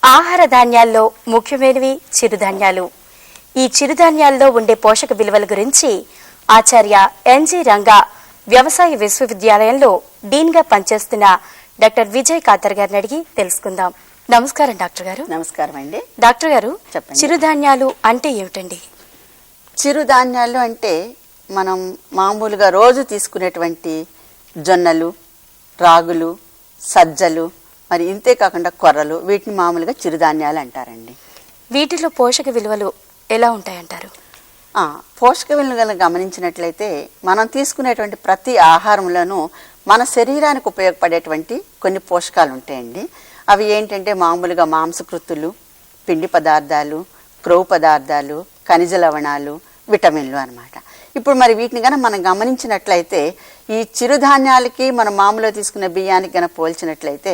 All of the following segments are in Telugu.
ఆహార ధాన్యాల్లో ముఖ్యమైనవి చిరుధాన్యాలు. ఈ చిరుధాన్యాల్లో ఉండే పోషక విలువల గురించి ఆచార్య ఎన్జి రంగా వ్యవసాయ విశ్వవిద్యాలయంలో డీన్గా పనిచేస్తున్న డాక్టర్ విజయ్ కాతర్ గారిని అడిగి తెలుసుకుందాం. నమస్కారం డాక్టర్ గారు. నమస్కారం అండి. డాక్టర్ గారు, చెప్పండి. చిరుధాన్యాలు అంటే ఏమిటండి? చిరుధాన్యాలు అంటే మనం మామూలుగా రోజు తీసుకునేటువంటి జొన్నలు, రాగులు, సజ్జలు, మరి ఇంతే కాకుండా కొర్రలు, వీటిని మామూలుగా చిరుధాన్యాలు అంటారండి. వీటిలో పోషక విలువలు ఎలా ఉంటాయంటారు? పోషక విలువలను గమనించినట్లయితే మనం తీసుకునేటువంటి ప్రతి ఆహారంలోనూ మన శరీరానికి ఉపయోగపడేటువంటి కొన్ని పోషకాలు ఉంటాయండి. అవి ఏంటంటే మామూలుగా మాంసకృతులు, పిండి పదార్థాలు, క్రొవ్వు పదార్థాలు, ఖనిజ లవణాలు, విటమిన్లు అన్నమాట. ఇప్పుడు మరి వీటిని కనుక మనం గమనించినట్లయితే ఈ చిరుధాన్యాలకి మనం మామూలుగా తీసుకునే బియ్యానికి కనుక పోల్చినట్లయితే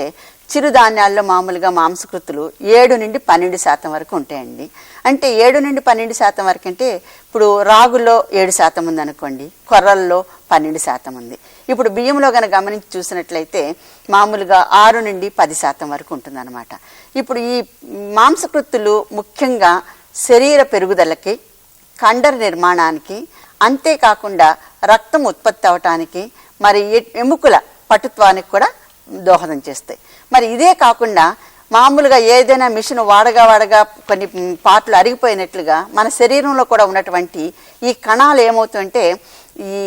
చిరుధాన్యాల్లో మామూలుగా మాంసకృతులు 7 నుండి 12% వరకు ఉంటాయండి. అంటే 7 నుండి 12% వరకు అంటే ఇప్పుడు రాగుల్లో 7% ఉంది అనుకోండి, కొర్రల్లో 12% ఉంది. ఇప్పుడు బియ్యంలో కనుక గమనించి చూసినట్లయితే మామూలుగా 6 నుండి 10% వరకు ఉంటుందన్నమాట. ఇప్పుడు ఈ మాంసకృతులు ముఖ్యంగా శరీర పెరుగుదలకి, కండర నిర్మాణానికి, అంతేకాకుండా రక్తం ఉత్పత్తి అవటానికి, మరి ఎముకల పటుత్వానికి కూడా దోహదం చేస్తాయి. మరి ఇదే కాకుండా మామూలుగా ఏదైనా మిషన్ వాడగా కొన్ని పార్ట్లు అరిగిపోయినట్లుగా మన శరీరంలో కూడా ఉన్నటువంటి ఈ కణాలు ఏమవుతుందంటే ఈ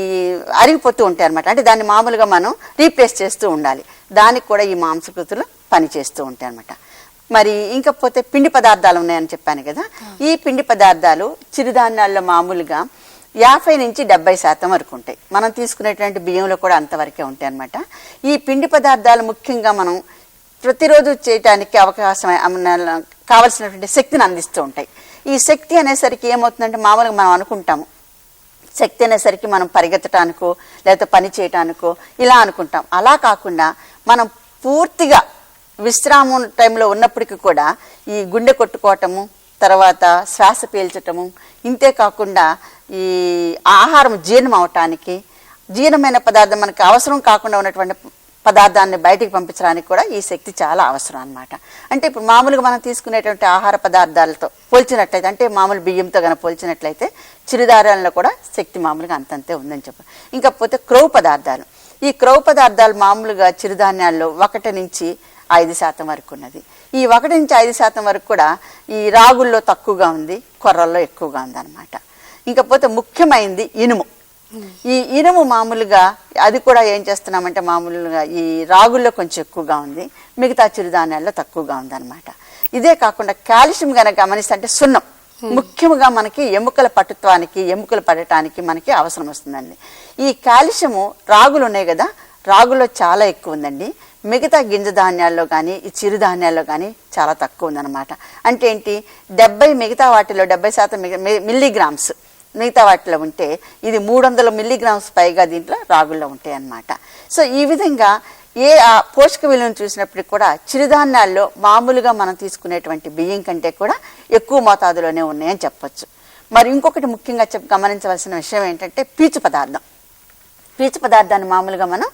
అరిగిపోతూ ఉంటాయి అన్నమాట. అంటే దాన్ని మామూలుగా మనం రీప్లేస్ చేస్తూ ఉండాలి. దానికి కూడా ఈ మాంసకృతులు పనిచేస్తూ ఉంటాయి అన్నమాట. మరి ఇంకపోతే పిండి పదార్థాలు ఉన్నాయని చెప్పాను కదా. ఈ పిండి పదార్థాలు చిరుధాన్యాల్లో మామూలుగా 50 నుంచి 70% వరకు ఉంటాయి. మనం తీసుకునేటువంటి బియ్యంలో కూడా అంతవరకే ఉంటాయి అన్నమాట. ఈ పిండి పదార్థాలు ముఖ్యంగా మనం ప్రతిరోజు చేయటానికి అవకాశం కావలసినటువంటి శక్తిని అందిస్తూ ఉంటాయి. ఈ శక్తి అనేసరికి ఏమవుతుందంటే మామూలుగా మనం అనుకుంటాము శక్తి అనేసరికి మనం పరిగెత్తటానికో లేకపోతే పని చేయటానికో ఇలా అనుకుంటాం. అలా కాకుండా మనం పూర్తిగా విశ్రామం టైంలో ఉన్నప్పటికీ కూడా ఈ గుండె కొట్టుకోవటము, తర్వాత శ్వాస పీల్చటము, ఇంతే కాకుండా ఈ ఆహారం జీర్ణం అవటానికి, జీర్ణమైన పదార్థం మనకు అవసరం కాకుండా ఉన్నటువంటి పదార్థాన్ని బయటికి పంపించడానికి కూడా ఈ శక్తి చాలా అవసరం అన్నమాట. అంటే ఇప్పుడు మామూలుగా మనం తీసుకునేటువంటి ఆహార పదార్థాలతో పోల్చినట్లయితే, అంటే మామూలు బియ్యంతో కనుక పోల్చినట్లయితే చిరుధాన్యాలలో కూడా శక్తి మామూలుగా అంతంతే ఉందని చెప్పారు. ఇంకపోతే క్రొవ్వు పదార్థాలు. ఈ క్రొవ్వు పదార్థాలు మామూలుగా చిరుధాన్యాల్లో 1 నుంచి 5% వరకు ఉన్నది. ఈ 1 నుంచి 5% వరకు కూడా ఈ రాగుల్లో తక్కువగా ఉంది, కొర్రల్లో ఎక్కువగా ఉంది అనమాట. ఇంకపోతే ముఖ్యమైనది ఇనుము. ఈ ఇనుము మామూలుగా అది కూడా ఏం చేస్తున్నామంటే మామూలుగా ఈ రాగుల్లో కొంచెం ఎక్కువగా ఉంది, మిగతా చిరుధాన్యాల్లో తక్కువగా ఉందన్నమాట. ఇదే కాకుండా కాల్షియం కనుక గమనిస్తే అంటే సున్నం ముఖ్యంగా మనకి ఎముకల పటుత్వానికి, ఎముకలు పడటానికి మనకి అవసరం వస్తుందండి. ఈ కాల్షియము రాగులు ఉన్నాయి కదా, రాగుల్లో చాలా ఎక్కువ ఉందండి. మిగతా గింజ ధాన్యాల్లో కానీ ఈ చిరుధాన్యాల్లో కానీ చాలా తక్కువ ఉందన్నమాట. అంటే ఏంటి, 70 మిగతా వాటిలో 70% మిల్లీగ్రామ్స్ మిగతా వాటిలో ఉంటే ఇది 300 మిల్లీగ్రామ్స్ పైగా దీంట్లో రాగుల్లో ఉంటాయి అన్నమాట. సో ఈ విధంగా పోషక విలువను చూసినప్పటికి కూడా చిరుధాన్యాల్లో మామూలుగా మనం తీసుకునేటువంటి బియ్యం కంటే కూడా ఎక్కువ మోతాదులోనే ఉన్నాయని చెప్పొచ్చు. మరి ఇంకొకటి ముఖ్యంగా గమనించవలసిన విషయం ఏంటంటే పీచు పదార్థం. పీచు పదార్థాన్ని మామూలుగా మనం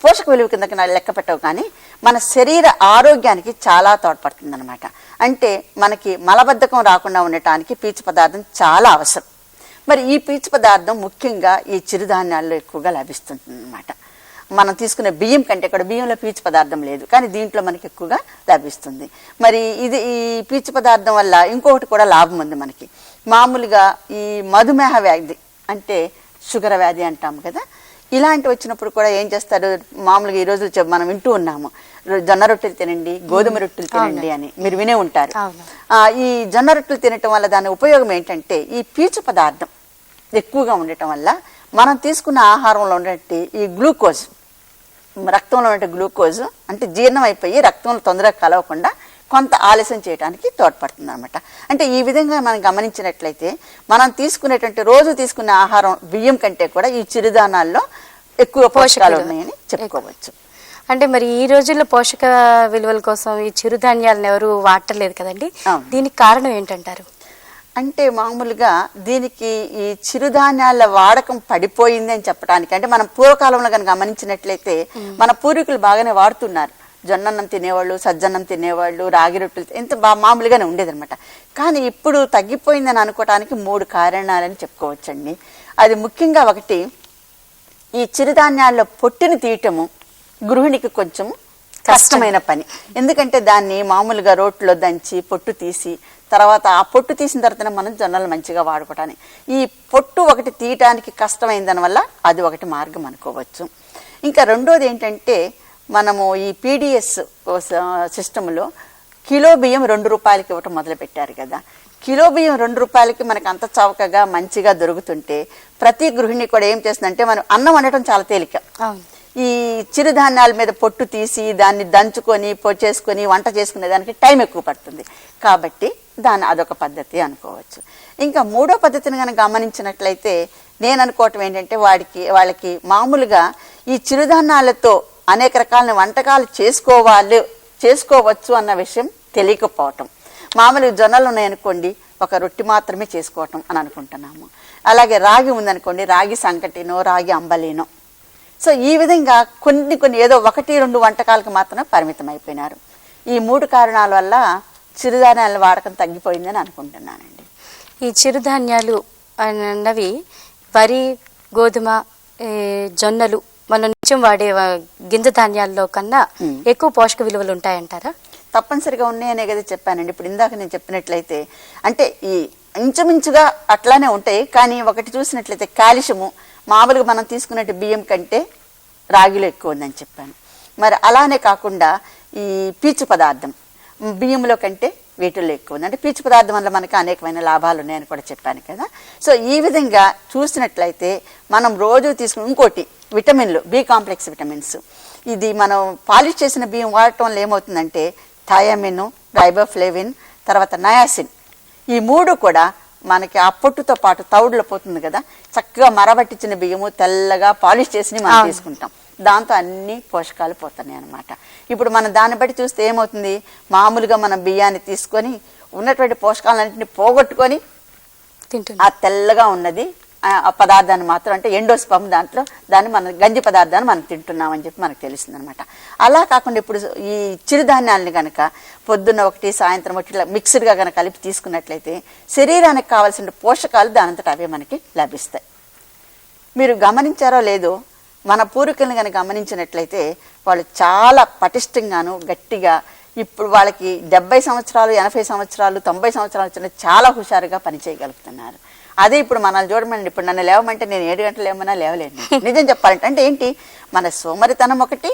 పోషక విలువ కిందకి లెక్క పెట్టవు, కానీ మన శరీర ఆరోగ్యానికి చాలా తోడ్పడుతుంది అనమాట. అంటే మనకి మలబద్ధకం రాకుండా ఉండటానికి పీచు పదార్థం చాలా అవసరం. మరి ఈ పీచు పదార్థం ముఖ్యంగా ఈ చిరుధాన్యాల్లో ఎక్కువగా లభిస్తుంది అనమాట. మనం తీసుకునే బియ్యం కంటే కూడా బియ్యంలో పీచు పదార్థం లేదు, కానీ దీంట్లో మనకి ఎక్కువగా లభిస్తుంది. మరి ఈ పీచు పదార్థం వల్ల ఇంకొకటి కూడా లాభం ఉంది మనకి. మామూలుగా ఈ మధుమేహ వ్యాధి అంటే షుగర్ వ్యాధి అంటాం కదా, ఇలాంటి వచ్చినప్పుడు కూడా ఏం చేస్తారు, మామూలుగా ఈ రోజు మనం వింటూ ఉన్నాము జొన్న రొట్టెలు తినండి, గోధుమ రొట్టెలు తినండి అని మీరు వినే ఉంటారు. ఈ జొన్న రొట్టెలు తినటం వల్ల దాని ఉపయోగం ఏంటంటే ఈ పీచు పదార్థం ఎక్కువగా ఉండటం వల్ల మనం తీసుకున్న ఆహారంలో ఉన్నట్టు ఈ గ్లూకోజ్, రక్తంలో ఉండే గ్లూకోజ్ అంటే జీర్ణం అయిపోయి రక్తంలో తొందరగా కలవకుండా కొంత ఆలస్యం చేయడానికి తోడ్పడుతుంది అనమాట. అంటే ఈ విధంగా మనం గమనించినట్లయితే మనం తీసుకునేటువంటి రోజు తీసుకునే ఆహారం బియ్యం కంటే కూడా ఈ చిరుధాన్యాల్లో ఎక్కువ పోషకాలు ఉన్నాయని చెప్పుకోవచ్చు. అంటే మరి ఈ రోజుల్లో పోషక విలువల కోసం ఈ చిరుధాన్యాలను ఎవరు వాడటలేదు కదండి, దీనికి కారణం ఏంటంటారు? అంటే మామూలుగా దీనికి ఈ చిరుధాన్యాల వాడకం పడిపోయింది అని చెప్పడానికి, అంటే మనం పూర్వకాలంలో కనుక గమనించినట్లయితే మన పూర్వీకులు బాగానే వాడుతున్నారు. జొన్నన్నం తినేవాళ్ళు, సజ్జన్నం తినేవాళ్ళు, రాగి రొట్టెలు ఇంత మామూలుగానే ఉండేదన్నమాట. కానీ ఇప్పుడు తగ్గిపోయిందని అనుకోవటానికి 3 కారణాలని చెప్పుకోవచ్చండి. అది ముఖ్యంగా ఒకటి, ఈ చిరుధాన్యాల్లో పొట్టుని తీయటము గృహిణికి కొంచెం కష్టమైన పని. ఎందుకంటే దాన్ని మామూలుగా రోట్లో దంచి పొట్టు తీసి తర్వాత ఆ పొట్టు తీసిన తర్వాత మనం జొన్నలు మంచిగా వాడుకోవటానికి ఈ పొట్టు ఒకటి తీయటానికి కష్టమైన దానివల్ల అది ఒకటి మార్గం అనుకోవచ్చు. ఇంకా రెండోది ఏంటంటే, మనము ఈ పీడిఎస్ సిస్టంలో కిలో బియ్యం 2 రూపాయలకి ఇవ్వటం మొదలుపెట్టారు కదా. కిలో బియ్యం 2 రూపాయలకి మనకు అంత చౌకగా మంచిగా దొరుకుతుంటే ప్రతి గృహిణి కూడా ఏం చేస్తుందంటే, మనం అన్నం వండటం చాలా తేలిక. ఈ చిరుధాన్యాల మీద పొట్టు తీసి దాన్ని దంచుకొని చేసుకొని వంట చేసుకునే దానికి టైం ఎక్కువ పడుతుంది కాబట్టి అదొక పద్ధతి అనుకోవచ్చు. ఇంకా 3వ పద్ధతిని కనుక గమనించినట్లయితే నేను అనుకోవటం ఏంటంటే, వాళ్ళకి మామూలుగా ఈ చిరుధాన్యాలతో అనేక రకాల వంటకాలు చేసుకోవచ్చు అన్న విషయం తెలియకపోవటం. మామూలుగా జొన్నలు ఉన్నాయనుకోండి, ఒక రొట్టె మాత్రమే చేసుకోవటం అని అనుకుంటున్నాము. అలాగే రాగి ఉందనుకోండి, రాగి సంకటినో రాగి అంబలినో. సో ఈ విధంగా కొన్ని ఏదో 1-2 వంటకాలకు మాత్రమే పరిమితం అయిపోయినారు. ఈ 3 కారణాల వల్ల చిరుధాన్యాల వాడకం తగ్గిపోయిందని అనుకుంటున్నానండి. ఈ చిరుధాన్యాలు అన్నవి వరి, గోధుమ, జొన్నలు మనం నిత్యం వాడే గింజ ధాన్యాల్లో కన్నా ఎక్కువ పోషక విలువలు ఉంటాయంటారా? తప్పనిసరిగా ఉన్నాయనే కదా చెప్పానండి. ఇప్పుడు ఇందాక నేను చెప్పినట్లయితే అంటే ఈ ఇంచుమించుగా అట్లానే ఉంటాయి. కానీ ఒకటి చూసినట్లయితే కాల్షియము మామూలుగా మనం తీసుకున్నట్టు బియ్యం కంటే రాగిలో ఎక్కువ ఉందని చెప్పాను. మరి అలానే కాకుండా ఈ పీచు పదార్థం బియ్యంలో కంటే వీటిల్లో ఎక్కువ ఉంది. అంటే పీచు పదార్థం వల్ల మనకి అనేకమైన లాభాలు ఉన్నాయని కూడా చెప్పాను కదా. సో ఈ విధంగా చూసినట్లయితే మనం రోజు తీసుకుని ఇంకోటి విటమిన్లు, బి కాంప్లెక్స్ విటమిన్స్, ఇది మనం పాలిష్ చేసిన బియ్యం వాడటం వల్ల ఏమవుతుందంటే థయామిన్, రైబోఫ్లేవిన్, తర్వాత నయాసిన్, ఈ 3 కూడా మనకి ఆ పొట్టుతో పాటు తౌడులో పోతుంది కదా. చక్కగా మరబట్టించిన బియ్యము తెల్లగా పాలిష్ చేసి మనం తీసుకుంటాం. దాంతో అన్ని పోషకాలు పోతున్నాయి అనమాట. ఇప్పుడు మనం దాన్ని బట్టి చూస్తే ఏమవుతుంది, మామూలుగా మనం బియ్యాన్ని తీసుకొని ఉన్నటువంటి పోషకాలన్నింటినీ పోగొట్టుకొని ఆ తెల్లగా ఉన్నది ఆ పదార్థాన్ని మాత్రం అంటే ఎండోస్పమ్ దాన్ని మన గంజి పదార్థాన్ని మనం తింటున్నామని చెప్పి మనకు తెలిసింది అనమాట. అలా కాకుండా ఇప్పుడు ఈ చిరుధాన్యాలని కనుక పొద్దున్న ఒకటి సాయంత్రం ఒకటి ఇట్లా మిక్స్డ్గా కనుక కలిపి తీసుకున్నట్లయితే శరీరానికి కావాల్సిన పోషకాలు దానంతట అవే మనకి లభిస్తాయి. మీరు గమనించారో లేదో, మన పూర్వీకులను కనుక గమనించినట్లయితే వాళ్ళు చాలా పటిష్టంగాను గట్టిగా, ఇప్పుడు వాళ్ళకి 70 సంవత్సరాలు 80 సంవత్సరాలు 90 సంవత్సరాలు వచ్చిన చాలా హుషారుగా పనిచేయగలుగుతున్నారు. అదే ఇప్పుడు మనల్ని చూడమండి, ఇప్పుడు నన్ను లేవమంటే నేను 7 గంటలు లేవమన్నా లేవలేను. నిజం చెప్పాలంటే అంటే ఏంటి, మన సోమరితనం ఒకటి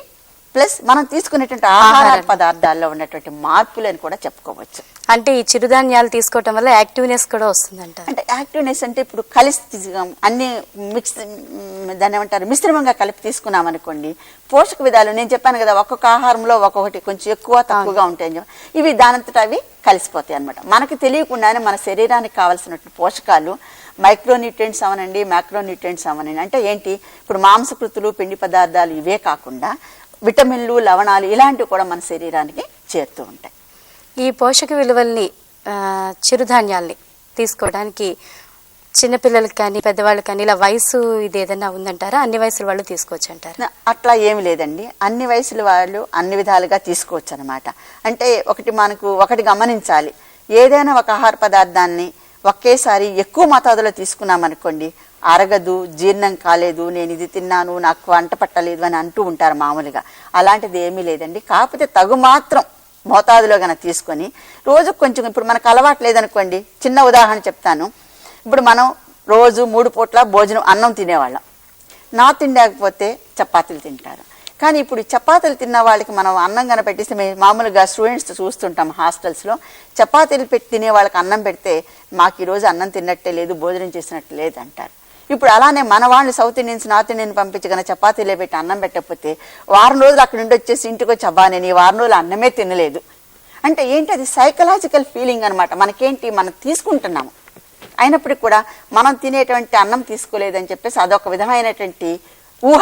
ప్లస్ మనం తీసుకునేటువంటి ఆహార పదార్థాల్లో ఉన్నటువంటి మార్పులు అని కూడా చెప్పుకోవచ్చు. అంటే ఈ చిరుధాన్యాలు తీసుకోవటం వల్ల యాక్టివ్నెస్ కూడా వస్తుందంట. అంటే యాక్టివ్నెస్ అంటే ఇప్పుడు కలిసి అన్ని దాన్ని ఏమంటారు మిశ్రమంగా కలిపి తీసుకున్నాం అనుకోండి, పోషక విధాలు నేను చెప్పాను కదా, ఒక్కొక్క ఆహారంలో ఒక్కొక్కటి కొంచెం ఎక్కువ తక్కువగా ఉంటాయని, ఇవి దానంతటా అవి కలిసిపోతాయి అనమాట. మనకి తెలియకుండానే మన శరీరానికి కావాల్సినటువంటి పోషకాలు మైక్రోన్యూట్రియంట్స్ అవనండి, మ్యాక్రోన్యూట్రియంట్స్ అవనండి, అంటే ఏంటి, ఇప్పుడు మాంసకృతులు, పిండి పదార్థాలు ఇవే కాకుండా విటమిన్లు, లవణాలు ఇలాంటివి కూడా మన శరీరానికి చేరుతూ ఉంటాయి. ఈ పోషక విలువల్ని చిరుధాన్యాల్ని తీసుకోవడానికి చిన్నపిల్లలకి కానీ పెద్దవాళ్ళకి కానీ ఇలా వయసు ఇది ఏదైనా ఉందంటారా? అన్ని వయసుల వాళ్ళు తీసుకోవచ్చు అంటారా? అట్లా ఏమి లేదండి, అన్ని వయసుల వాళ్ళు అన్ని విధాలుగా తీసుకోవచ్చు అనమాట. అంటే ఒకటి గమనించాలి, ఏదైనా ఒక ఆహార పదార్థాన్ని ఒకేసారి ఎక్కువ మోతాదులో తీసుకున్నామనుకోండి అరగదు, జీర్ణం కాలేదు, నేను ఇది తిన్నాను నాకు వంట పట్టలేదు అని అంటూ ఉంటారు మామూలుగా. అలాంటిది ఏమీ లేదండి. కాకపోతే తగు మాత్రం మోతాదులో కనుక తీసుకొని రోజు కొంచెం, ఇప్పుడు మనకు అలవాటు లేదనుకోండి, చిన్న ఉదాహరణ చెప్తాను. ఇప్పుడు మనం రోజు 3 పూట్ల భోజనం అన్నం తినేవాళ్ళం, తినలేకపోతే చపాతీలు తింటారు. కానీ ఇప్పుడు చపాతీలు తిన్న వాళ్ళకి మనం అన్నం కనుక పెట్టిస్తే, మేము మామూలుగా స్టూడెంట్స్ చూస్తుంటాం హాస్టల్స్లో, చపాతీలు పెట్టి తినే వాళ్ళకి అన్నం పెడితే మాకు ఈరోజు అన్నం తిన్నట్టే లేదు, భోజనం చేసినట్టు లేదు అంటారు. ఇప్పుడు అలానే మన వాళ్ళు సౌత్ ఇండియన్స్ నార్త్ ఇండియన్ పంపించగానే చపాతీలే పెట్టి అన్నం పెట్టకపోతే వారం రోజులు అక్కడ నుండి వచ్చేసి ఇంటికి వచ్చి అబ్బా నేను ఈ వారం రోజులు అన్నమే తినలేదు అంటే ఏంటి, అది సైకలాజికల్ ఫీలింగ్ అనమాట. మనకేంటి, మనం తీసుకుంటున్నాము అయినప్పటికీ కూడా మనం తినేటువంటి అన్నం తీసుకోలేదని చెప్పేసి అదొక విధమైనటువంటి ఊహ,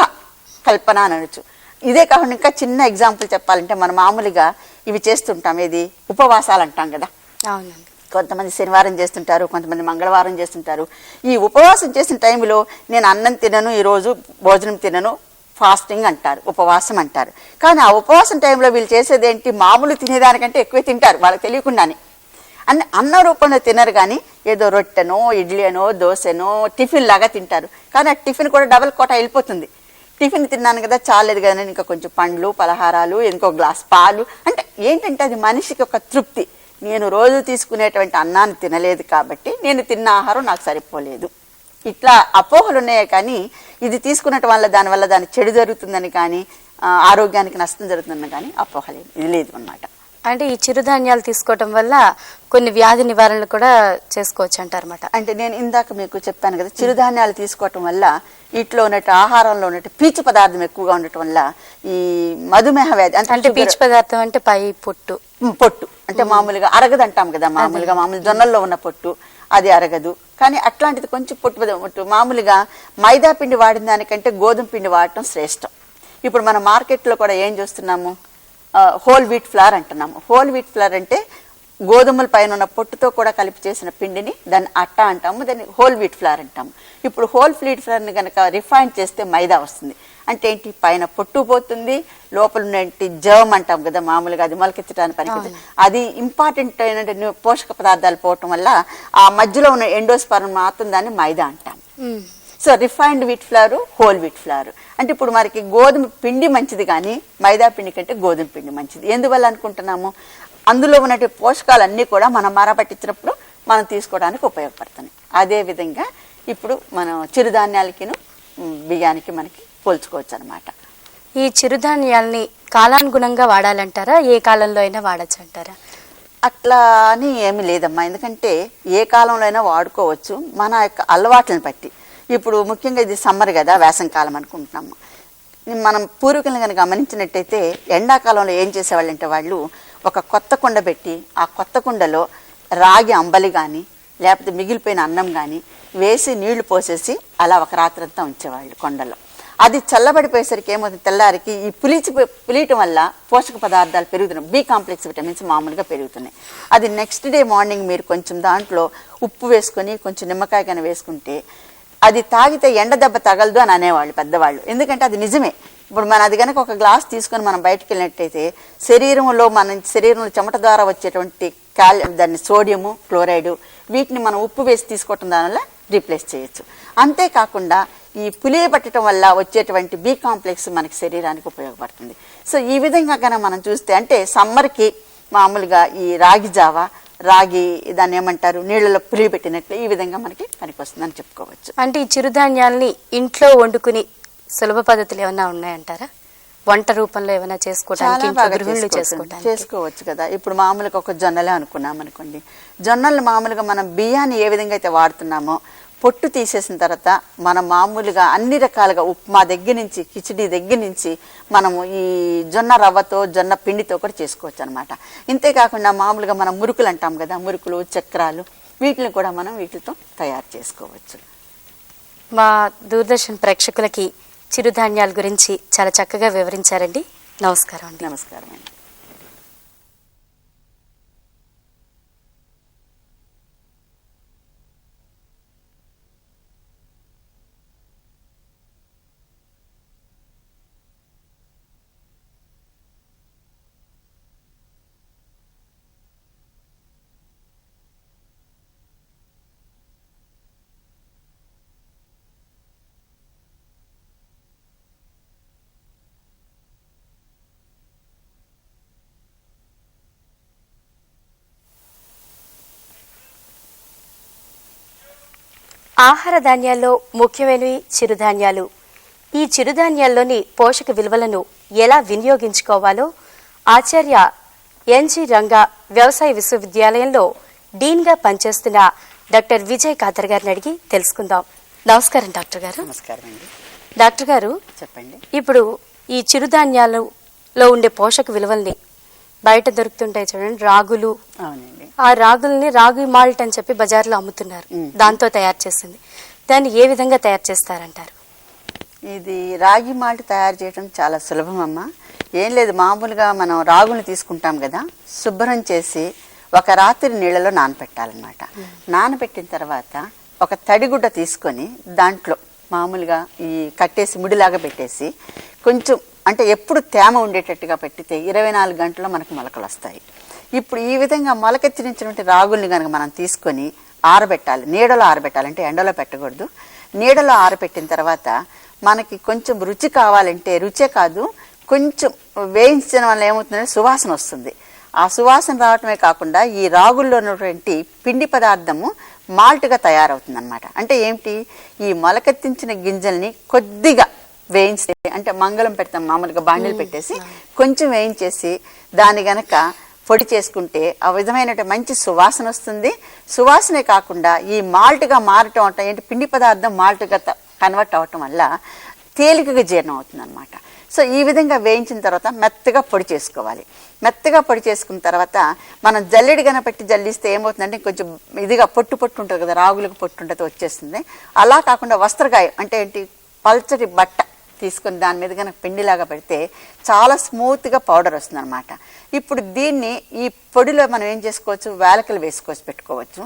కల్పన అనొచ్చు. ఇదే కాకుండా ఇంకా చిన్న ఎగ్జాంపుల్ చెప్పాలంటే, మనం మామూలుగా ఇవి చేస్తుంటాం, ఏది ఉపవాసాలు అంటాం కదా. అవునండి. కొంతమంది శనివారం చేస్తుంటారు, కొంతమంది మంగళవారం చేస్తుంటారు. ఈ ఉపవాసం చేసిన టైంలో నేను అన్నం తినను, ఈరోజు భోజనం తినను, ఫాస్టింగ్ అంటారు, ఉపవాసం అంటారు. కానీ ఆ ఉపవాసం టైంలో వీళ్ళు చేసేది ఏంటి, మామూలు తినేదానికంటే ఎక్కువ తింటారు వాళ్ళకి తెలియకుండానే. అన్న రూపంలో తినరు, కానీ ఏదో రొట్టెనో ఇడ్లీనో దోశనో టిఫిన్ లాగా తింటారు. కానీ ఆ టిఫిన్ కూడా డబల్ కోటా వెళ్ళిపోతుంది. టిఫిన్ తిన్నాను కదా చాలేదు కదా, ఇంకా కొంచెం పండ్లు పలహారాలు ఇంకో గ్లాస్ పాలు. అంటే ఏంటంటే అది మనిషికి ఒక తృప్తి. నేను రోజు తీసుకునేటువంటి అన్నాన్ని తినలేదు కాబట్టి నేను తిన్న ఆహారం నాకు సరిపోలేదు, ఇట్లా అపోహలు ఉన్నాయే. కానీ ఇది తీసుకున్నట్టు వల్ల దానివల్ల దాని చెడు జరుగుతుందని కానీ ఆరోగ్యానికి నష్టం జరుగుతుందని కానీ అపోహలేదు, ఇది లేదు అన్నమాట. అంటే ఈ చిరుధాన్యాలు తీసుకోవటం వల్ల కొన్ని వ్యాధి నివారణలు కూడా చేసుకోవచ్చు అంటారన్నమాట. అంటే నేను ఇందాక మీకు చెప్పాను కదా, చిరుధాన్యాలు తీసుకోవటం వల్ల వీటిలో ఉన్నట్టు ఆహారంలో ఉన్నట్టు పీచు పదార్థం ఎక్కువగా ఉండటం వల్ల ఈ మధుమేహ వ్యాధి అంటే పీచు పదార్థం అంటే పై పొట్టు అంటే మామూలుగా అరగదు అంటాం కదా, మామూలు జొన్నల్లో ఉన్న పొట్టు అది అరగదు. కానీ అట్లాంటిది కొంచెం పొట్టు మామూలుగా మైదా పిండి వాడిన దానికంటే గోధుమ పిండి వాడటం శ్రేష్టం. ఇప్పుడు మన మార్కెట్లో కూడా ఏం చూస్తున్నాము, హోల్ వీట్ ఫ్లవర్ అంటున్నాము. హోల్ వీట్ ఫ్లవర్ అంటే గోధుమల పైన ఉన్న పొట్టుతో కూడా కలిపి చేసిన పిండిని దాన్ని అట్టా అంటాము, దాన్ని హోల్ వీట్ ఫ్లవర్ అంటాము. ఇప్పుడు హోల్ వీట్ ఫ్లవర్ని కనుక రిఫైన్ చేస్తే మైదా వస్తుంది. అంటే ఏంటి, పైన పొట్టు పోతుంది, లోపల ఉన్నటి జర్మ్ అంటాం కదా మామూలుగా, అది మొలకెత్తడానికి పనికి అది ఇంపార్టెంట్ అయిన పోషక పదార్థాలు పోవటం వల్ల ఆ మధ్యలో ఉన్న ఎండోస్పర్మ్ మాత్రం దాన్ని మైదా అంటాం. So refined wheat flower, whole wheat flower. అంటే ఇప్పుడు మనకి గోధుమ పిండి మంచిది కానీ మైదా పిండి కంటే గోధుమ పిండి మంచిది. ఎందువల్ల అనుకుంటున్నాము, అందులో ఉన్నటువంటి పోషకాలన్నీ కూడా మనం మరపట్టించినప్పుడు మనం తీసుకోవడానికి ఉపయోగపడుతున్నాయి. అదేవిధంగా ఇప్పుడు మనం చిరుధాన్యాలకిను బియ్యానికి మనకి పోల్చుకోవచ్చు అనమాట. ఈ చిరుధాన్యాల్ని కాలానుగుణంగా వాడాలంటారా, ఏ కాలంలో అయినా వాడచ్చు అంటారా? అట్లా అని ఏమి లేదమ్మా, ఎందుకంటే ఏ కాలంలో అయినా వాడుకోవచ్చు మన యొక్క అలవాట్లను బట్టి. ఇప్పుడు ముఖ్యంగా ఇది సమ్మర్ కదా, వేసవికాలం అనుకుంటున్నాము. మనం పూర్వీకులను కనుక గమనించినట్టయితే ఎండాకాలంలో ఏం చేసేవాళ్ళంటే వాళ్ళు ఒక కొత్త కుండ పెట్టి ఆ కొత్త కుండలో రాగి అంబలి కానీ లేకపోతే మిగిలిపోయిన అన్నం కానీ వేసి నీళ్లు పోసేసి అలా ఒక రాత్రంతా ఉంచేవాళ్ళు కొండలో. అది చల్లబడిపోయేసరికి ఏమవుతుంది, తెల్లారికి ఈ పులియటం వల్ల పోషక పదార్థాలు పెరుగుతున్నాయి, బి కాంప్లెక్స్ విటమిన్స్ మామూలుగా పెరుగుతున్నాయి. అది నెక్స్ట్ డే మార్నింగ్ మీరు కొంచెం దాంట్లో ఉప్పు వేసుకొని కొంచెం నిమ్మకాయ కానీ వేసుకుంటే అది తాగితే ఎండ దెబ్బ తగలదు అని అనేవాళ్ళు పెద్దవాళ్ళు. ఎందుకంటే అది నిజమే. ఇప్పుడు మనం అది కనుక ఒక గ్లాస్ తీసుకొని మనం బయటకు వెళ్ళినట్టయితే శరీరంలో చెమట ద్వారా వచ్చేటువంటి దాన్ని సోడియము క్లోరైడ్ వీటిని మనం ఉప్పు వేసి తీసుకోవటం దానివల్ల రీప్లేస్ చేయొచ్చు. అంతేకాకుండా ఈ పులియ పట్టడం వల్ల వచ్చేటువంటి బి కాంప్లెక్స్ మనకి శరీరానికి ఉపయోగపడుతుంది. సో ఈ విధంగా కనుక మనం చూస్తే అంటే సమ్మర్కి మామూలుగా ఈ రాగి జావా, రాగి దాన్ని ఏమంటారు నీళ్ళలో పులియ పెట్టినట్లు ఈ విధంగా మనకి పనికొస్తుందని చెప్పుకోవచ్చు. అంటే ఈ చిరుధాన్యాల్ని ఇంట్లో వండుకుని సులభ పద్ధతులు ఏమైనా ఉన్నాయంటారా? వంట రూపంలో ఏమైనా చేసుకోవచ్చు కదా. ఇప్పుడు మామూలుగా ఒక జొన్నలే అనుకున్నాం అనుకోండి, జొన్నలు మామూలుగా మనం బియ్యాన్ని ఏ విధంగా అయితే వాడుతున్నామో పొట్టు తీసేసిన తర్వాత మనం మామూలుగా అన్ని రకాలుగా ఉప్మా దగ్గర నుంచి కిచిడి దగ్గర నుంచి మనము ఈ జొన్న రవ్వతో జొన్న పిండితో కూడా చేసుకోవచ్చు అనమాట. ఇంతేకాకుండా మామూలుగా మనం మురుకులు అంటాం కదా, మురుకులు చక్రాలు వీటిని కూడా మనం వీటితో తయారు చేసుకోవచ్చు. మా దూరదర్శన్ ప్రేక్షకులకి చిరుధాన్యాల గురించి చాలా చక్కగా వివరించారండి. నమస్కారం అండి. నమస్కారం అండి. ఆహార ధాన్యాల్లో ముఖ్యమైనవి చిరుధాన్యాలు. ఈ చిరుధాన్యాల్లోని పోషక విలువలను ఎలా వినియోగించుకోవాలో ఆచార్య ఎన్జి రంగా వ్యవసాయ విశ్వవిద్యాలయంలో డీన్గా పనిచేస్తున్న డాక్టర్ విజయ్ ఖాదర్ గారిని అడిగి తెలుసుకుందాం. నమస్కారం డాక్టర్ గారు. నమస్కారం అండి. డాక్టర్ గారు చెప్పండి. ఇప్పుడు ఈ చిరుధాన్యాలలో ఉండే పోషక విలువల్ని బయట దొరుకుతుంటాయి చూడండి, రాగులు. అవునండి. ఆ రాగుల్ని రాగి మాల్ట్ అని చెప్పి బజార్లో అమ్ముతున్నారు, దాంతో తయారు చేసింది. దాన్ని ఏ విధంగా తయారు చేస్తారంటారు? ఇది రాగి మాల్ట్ తయారు చేయడం చాలా సులభం అమ్మా. ఏం లేదు, మామూలుగా మనం రాగులు తీసుకుంటాం కదా, శుభ్రం చేసి ఒక రాత్రి నీళ్ళలో నానబెట్టాలన్నమాట. నానబెట్టిన తర్వాత ఒక తడిగుడ్డ తీసుకొని దాంట్లో మామూలుగా ఈ కట్టేసి ముడిలాగా పెట్టేసి కొంచెం అంటే ఎప్పుడు తేమ ఉండేటట్టుగా పెట్టితే 24 గంటల్లో మనకు మొలకలు వస్తాయి. ఇప్పుడు ఈ విధంగా మొలకెత్తించినటువంటి రాగుల్ని కనుక మనం తీసుకొని ఆరబెట్టాలి. నీడలో ఆరబెట్టాలి, అంటే ఎండలో పెట్టకూడదు. నీడలో ఆరబెట్టిన తర్వాత మనకి కొంచెం రుచి కావాలంటే, రుచే కాదు కొంచెం వేయించడం వల్ల ఏమవుతుందంటే సువాసన వస్తుంది. ఆ సువాసన రావటమే కాకుండా ఈ రాగుల్లో ఉన్నటువంటి పిండి పదార్థము మాల్ట్గా తయారవుతుంది అనమాట. అంటే ఏమిటి, ఈ మొలకెత్తించిన గింజల్ని కొద్దిగా వేయించి, అంటే మంగళం పెడతాం మామూలుగా బాండిలు పెట్టేసి కొంచెం వేయించేసి దాన్ని గనక పొడి చేసుకుంటే ఆ విధమైన మంచి సువాసన వస్తుంది. సువాసనే కాకుండా ఈ మాల్ట్గా మారటం అంటే ఏంటి, పిండి పదార్థం మాల్ట్గా కన్వర్ట్ అవటం వల్ల తేలికగా జీర్ణం అవుతుంది అనమాట. సో ఈ విధంగా వేయించిన తర్వాత మెత్తగా పొడి చేసుకోవాలి. మెత్తగా పొడి చేసుకున్న తర్వాత మనం జల్లెడి గన పెట్టి జల్లిస్తే ఏమవుతుందంటే కొంచెం ఇదిగా పొట్టు ఉంటుంది కదా, రాగులకు పొట్టు ఉంటుంది వచ్చేస్తుంది. అలా కాకుండా వస్త్రగాయం అంటే ఏంటి, పల్చటి బట్ట తీసుకొని దాని మీద కనుక పిండిలాగా పెడితే చాలా స్మూత్గా పౌడర్ వస్తుంది అనమాట. ఇప్పుడు దీన్ని ఈ పొడిలో మనం ఏం చేసుకోవచ్చు, వేలకలు వేసుకోవచ్చు, పెట్టుకోవచ్చు,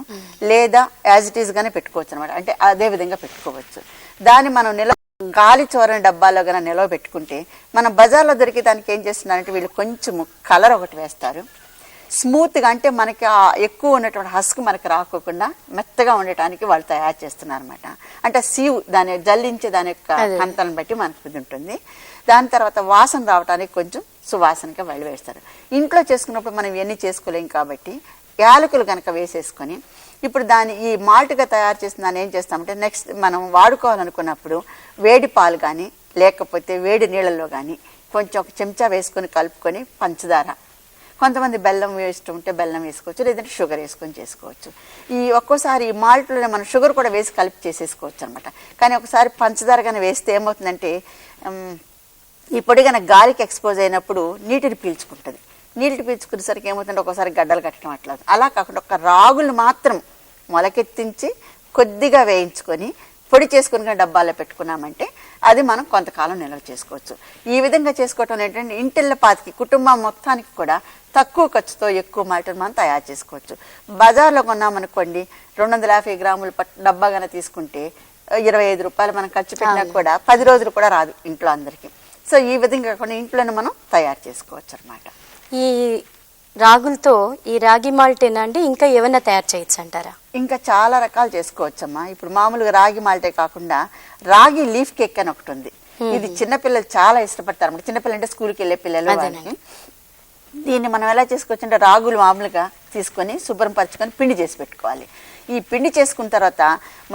లేదా యాజ్ ఇట్ ఈస్ గానే పెట్టుకోవచ్చు అనమాట. అంటే అదే విధంగా పెట్టుకోవచ్చు. దాన్ని మనం గాలి చోరని డబ్బాలో కనుక నిలవ పెట్టుకుంటే మనం బజార్లో దొరికే దానికి ఏం చేస్తున్నారంటే వీళ్ళు కొంచెం కలర్ ఒకటి వేస్తారు, స్మూత్గా అంటే మనకి ఎక్కువ ఉన్నటువంటి హస్క్ మనకి రాకోకుండా మెత్తగా ఉండటానికి వాళ్ళు తయారు చేస్తున్నారు అనమాట. అంటే సీవ్ దాన్ని జల్లించే దాని యొక్క హంతలను బట్టి మనకు ఇది ఉంటుంది. దాని తర్వాత వాసన రావడానికి కొంచెం సువాసనగా వాళ్ళు వేస్తారు. ఇంట్లో చేసుకున్నప్పుడు మనం ఇవన్నీ చేసుకోలేం కాబట్టి యాలకులు కనుక వేసేసుకొని ఇప్పుడు దాన్ని ఈ మాల్ట్గా తయారు చేసిన దాన్ని ఏం చేస్తామంటే నెక్స్ట్ మనం వాడుకోవాలనుకున్నప్పుడు వేడి పాలు కానీ లేకపోతే వేడి నీళ్ళల్లో కానీ కొంచెం ఒక చెంచా వేసుకొని కలుపుకొని పంచదార, కొంతమంది బెల్లం ఇష్టం ఉంటే బెల్లం వేసుకోవచ్చు, లేదంటే షుగర్ వేసుకొని చేసుకోవచ్చు. ఈ ఒక్కోసారి ఈ మాల్ట్లోనే మనం షుగర్ కూడా వేసి కలిపి చేసేసుకోవచ్చు అనమాట. కానీ ఒకసారి పంచదార కానీ వేస్తే ఏమవుతుందంటే ఈ పొడి కనుక గాలికి ఎక్స్పోజ్ అయినప్పుడు నీటిని పీల్చుకుంటుంది. నీళ్ళు పీల్చుకునేసరికి ఏమవుతుందంటే ఒకసారి గడ్డలు కట్టడం అట్లా. అలా కాకుండా ఒక రాగులు మాత్రం మొలకెత్తించి కొద్దిగా వేయించుకొని పొడి చేసుకుని డబ్బాలో పెట్టుకున్నామంటే అది మనం కొంతకాలం నిల్వ చేసుకోవచ్చు. ఈ విధంగా చేసుకోవటం ఏంటంటే ఇంటిళ్ళ పాతికి కుటుంబం మొత్తానికి కూడా తక్కువ ఖర్చుతో ఎక్కువ మాటలు మనం తయారు చేసుకోవచ్చు. బజార్లో కొన్నామనుకోండి 250 గ్రాముల డబ్బా కనుక తీసుకుంటే 25 రూపాయలు మనం ఖర్చు పెట్టినా కూడా 10 రోజులు కూడా రాదు ఇంట్లో అందరికీ. సో ఈ విధంగా కాకుండా ఇంట్లోనే మనం తయారు చేసుకోవచ్చు అనమాట. ఈ రాగులతో ఈ రాగి మాల్టేనా అండి, ఇంకా ఏమైనా తయారు చేయొచ్చు అంటారా? ఇంకా చాలా రకాలు చేసుకోవచ్చమ్మా. ఇప్పుడు మామూలుగా రాగి మాల్టే కాకుండా రాగి లీఫ్ కేక్ అని ఒకటి ఉంది. ఇది చిన్నపిల్లలు చాలా ఇష్టపడతారు అన్నమాట. చిన్నపిల్లలు అంటే స్కూల్కి వెళ్ళే పిల్లలు వాళ్ళకి. దీన్ని మనం ఎలా చేసుకోవచ్చు అంటే రాగులు మామూలుగా తీసుకొని శుభ్రం పరుచుకొని పిండి చేసి పెట్టుకోవాలి. ఈ పిండి చేసుకున్న తర్వాత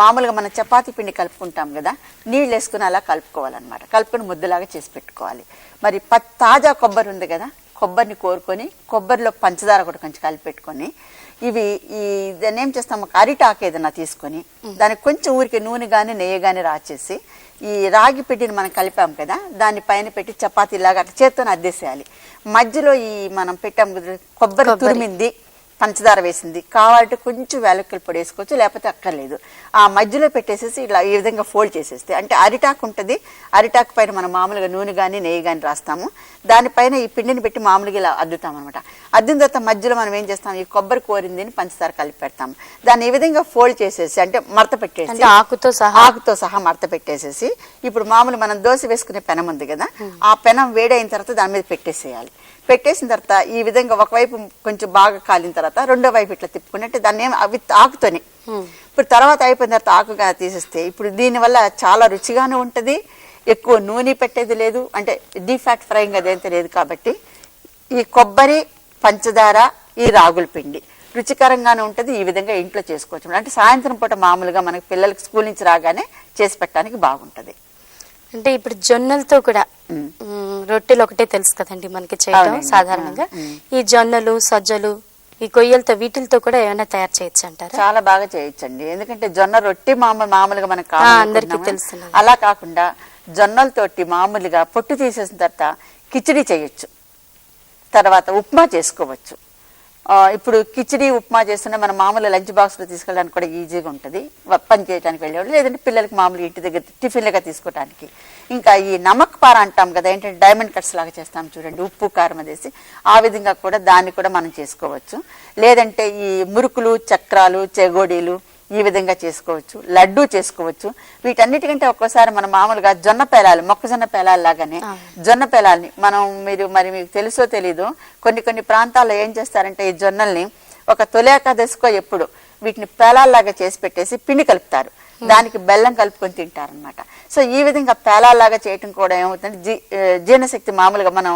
మామూలుగా మనం చపాతీ పిండి కలుపుకుంటాం కదా, నీళ్ళు వేసుకుని అలా కలుపుకోవాలన్నమాట. కలుపుకొని ముద్దలాగా చేసి పెట్టుకోవాలి. మరి తాజా కొబ్బరి ఉంది కదా, కొబ్బరిని కోరుకొని కొబ్బరిలో పంచదార కూడా కొంచెం కలిపి పెట్టుకొని ఇవి దాన్ని ఏం చేస్తాము, అరిటాకు ఏదైనా తీసుకొని దానికి కొంచెం ఊరికి నూనె కానీ నెయ్యి కానీ రాచేసి ఈ రాగి పిండిని మనం కలిపాం కదా దాన్ని పైన పెట్టి చపాతీలాగా అట్లా చేత్తోనే అద్దేసేయాలి. మధ్యలో ఈ మనం పెట్టాం కొబ్బరి తురిమింది, పంచదార వేసింది, కావాలంటే కొంచెం వేలక్కల పొడి వేసుకోవచ్చు, లేకపోతే అక్కర్లేదు. ఆ మధ్యలో పెట్టేసేసి ఇలా ఈ విధంగా ఫోల్డ్ చేసేస్తే అంటే అరిటాకు ఉంటుంది. అరిటాకు పైన మనం మామూలుగా నూనె కానీ నెయ్యి కానీ రాస్తాము. దానిపైన ఈ పిండిని పెట్టి మామూలుగా ఇలా అద్దుతాం అనమాట. అద్దిన తర్వాత మధ్యలో మనం ఏం చేస్తాం, ఈ కొబ్బరి కోరిందని పంచదార కలిపి పెడతాం. దాన్ని ఈ విధంగా ఫోల్డ్ చేసేసి అంటే మడత పెట్టేసి ఆకుతో సహా మడత పెట్టేసేసి ఇప్పుడు మామూలు మనం దోశ వేసుకునే పెనం ఉంది కదా, ఆ పెనం వేడైన తర్వాత దాని మీద పెట్టేసేయాలి. పెట్టేసిన తర్వాత ఈ విధంగా ఒకవైపు కొంచెం బాగా కాలిన తర్వాత రెండో వైపు ఇట్లా తిప్పుకున్నట్టు దాన్ని అవి ఆకుతోనే ఇప్పుడు తర్వాత అయిపోయిన తర్వాత ఆకుగా తీసేస్తే ఇప్పుడు దీనివల్ల చాలా రుచిగానే ఉంటుంది, ఎక్కువ నూనె పెట్టేది లేదు, అంటే డీప్ ఫ్యాట్ ఫ్రైయింగ్ అదేంత లేదు. కాబట్టి ఈ కొబ్బరి పంచదార ఈ రాగుల పిండి రుచికరంగానే ఉంటుంది. ఈ విధంగా ఇంట్లో చేసుకోవచ్చు. అంటే సాయంత్రం పూట మామూలుగా మనకి పిల్లలకి స్కూల్ నుంచి రాగానే చేసి పెట్టడానికి బాగుంటుంది. అంటే ఇప్పుడు జొన్నలతో కూడా రొట్టెలు ఒకటే తెలుసు కదండి మనకి చేయడం సాధారణంగా. ఈ జొన్నలు సజ్జలు ఈ కొయ్యలతో వీటితో కూడా ఏమైనా తయారు చేయొచ్చు అంటారా? చాలా బాగా చేయొచ్చండి. ఎందుకంటే జొన్న రొట్టె మామూలుగా మనకు అందరికీ తెలుసు. అలా కాకుండా జొన్నలతోటి మామూలుగా పొట్టు తీసేసిన తర్వాత కిచిడి చేయొచ్చు, తర్వాత ఉప్మా చేసుకోవచ్చు. ఇప్పుడు కిచిడి ఉప్మా చేస్తుంటే మనం మామూలు లంచ్ బాక్స్లో తీసుకెళ్ళడానికి కూడా ఈజీగా ఉంటుంది, పని చేయడానికి వెళ్ళేవాళ్ళు, లేదంటే పిల్లలకి మామూలు ఇంటి దగ్గర టిఫిన్లుగా తీసుకోవడానికి. ఇంకా ఈ నమక్ పార అంటాం కదా, ఏంటంటే డైమండ్ కట్స్ లాగా చేస్తాం చూడండి, ఉప్పు కారం అదేసి, ఆ విధంగా కూడా దాన్ని కూడా మనం చేసుకోవచ్చు. లేదంటే ఈ మురుకులు చక్రాలు చెగోడీలు ఈ విధంగా చేసుకోవచ్చు, లడ్డు చేసుకోవచ్చు. వీటన్నిటికంటే ఒక్కోసారి మనం మామూలుగా జొన్న పేలాలు, మొక్కజొన్న పేలాలు లాగానే జొన్న పేలాల్ని మీకు తెలుసో తెలీదు, కొన్ని ప్రాంతాల్లో ఏం చేస్తారంటే ఈ జొన్నల్ని ఒక తొలి ఏకాదశికో ఎప్పుడు వీటిని పేలాల్లాగా చేసి పెట్టేసి పిండి కలుపుతారు, దానికి బెల్లం కలుపుకొని తింటారనమాట. సో ఈ విధంగా పేలాల్లాగా చేయటం కూడా ఏమవుతుందంటే జీర్ణశక్తి, మామూలుగా మనం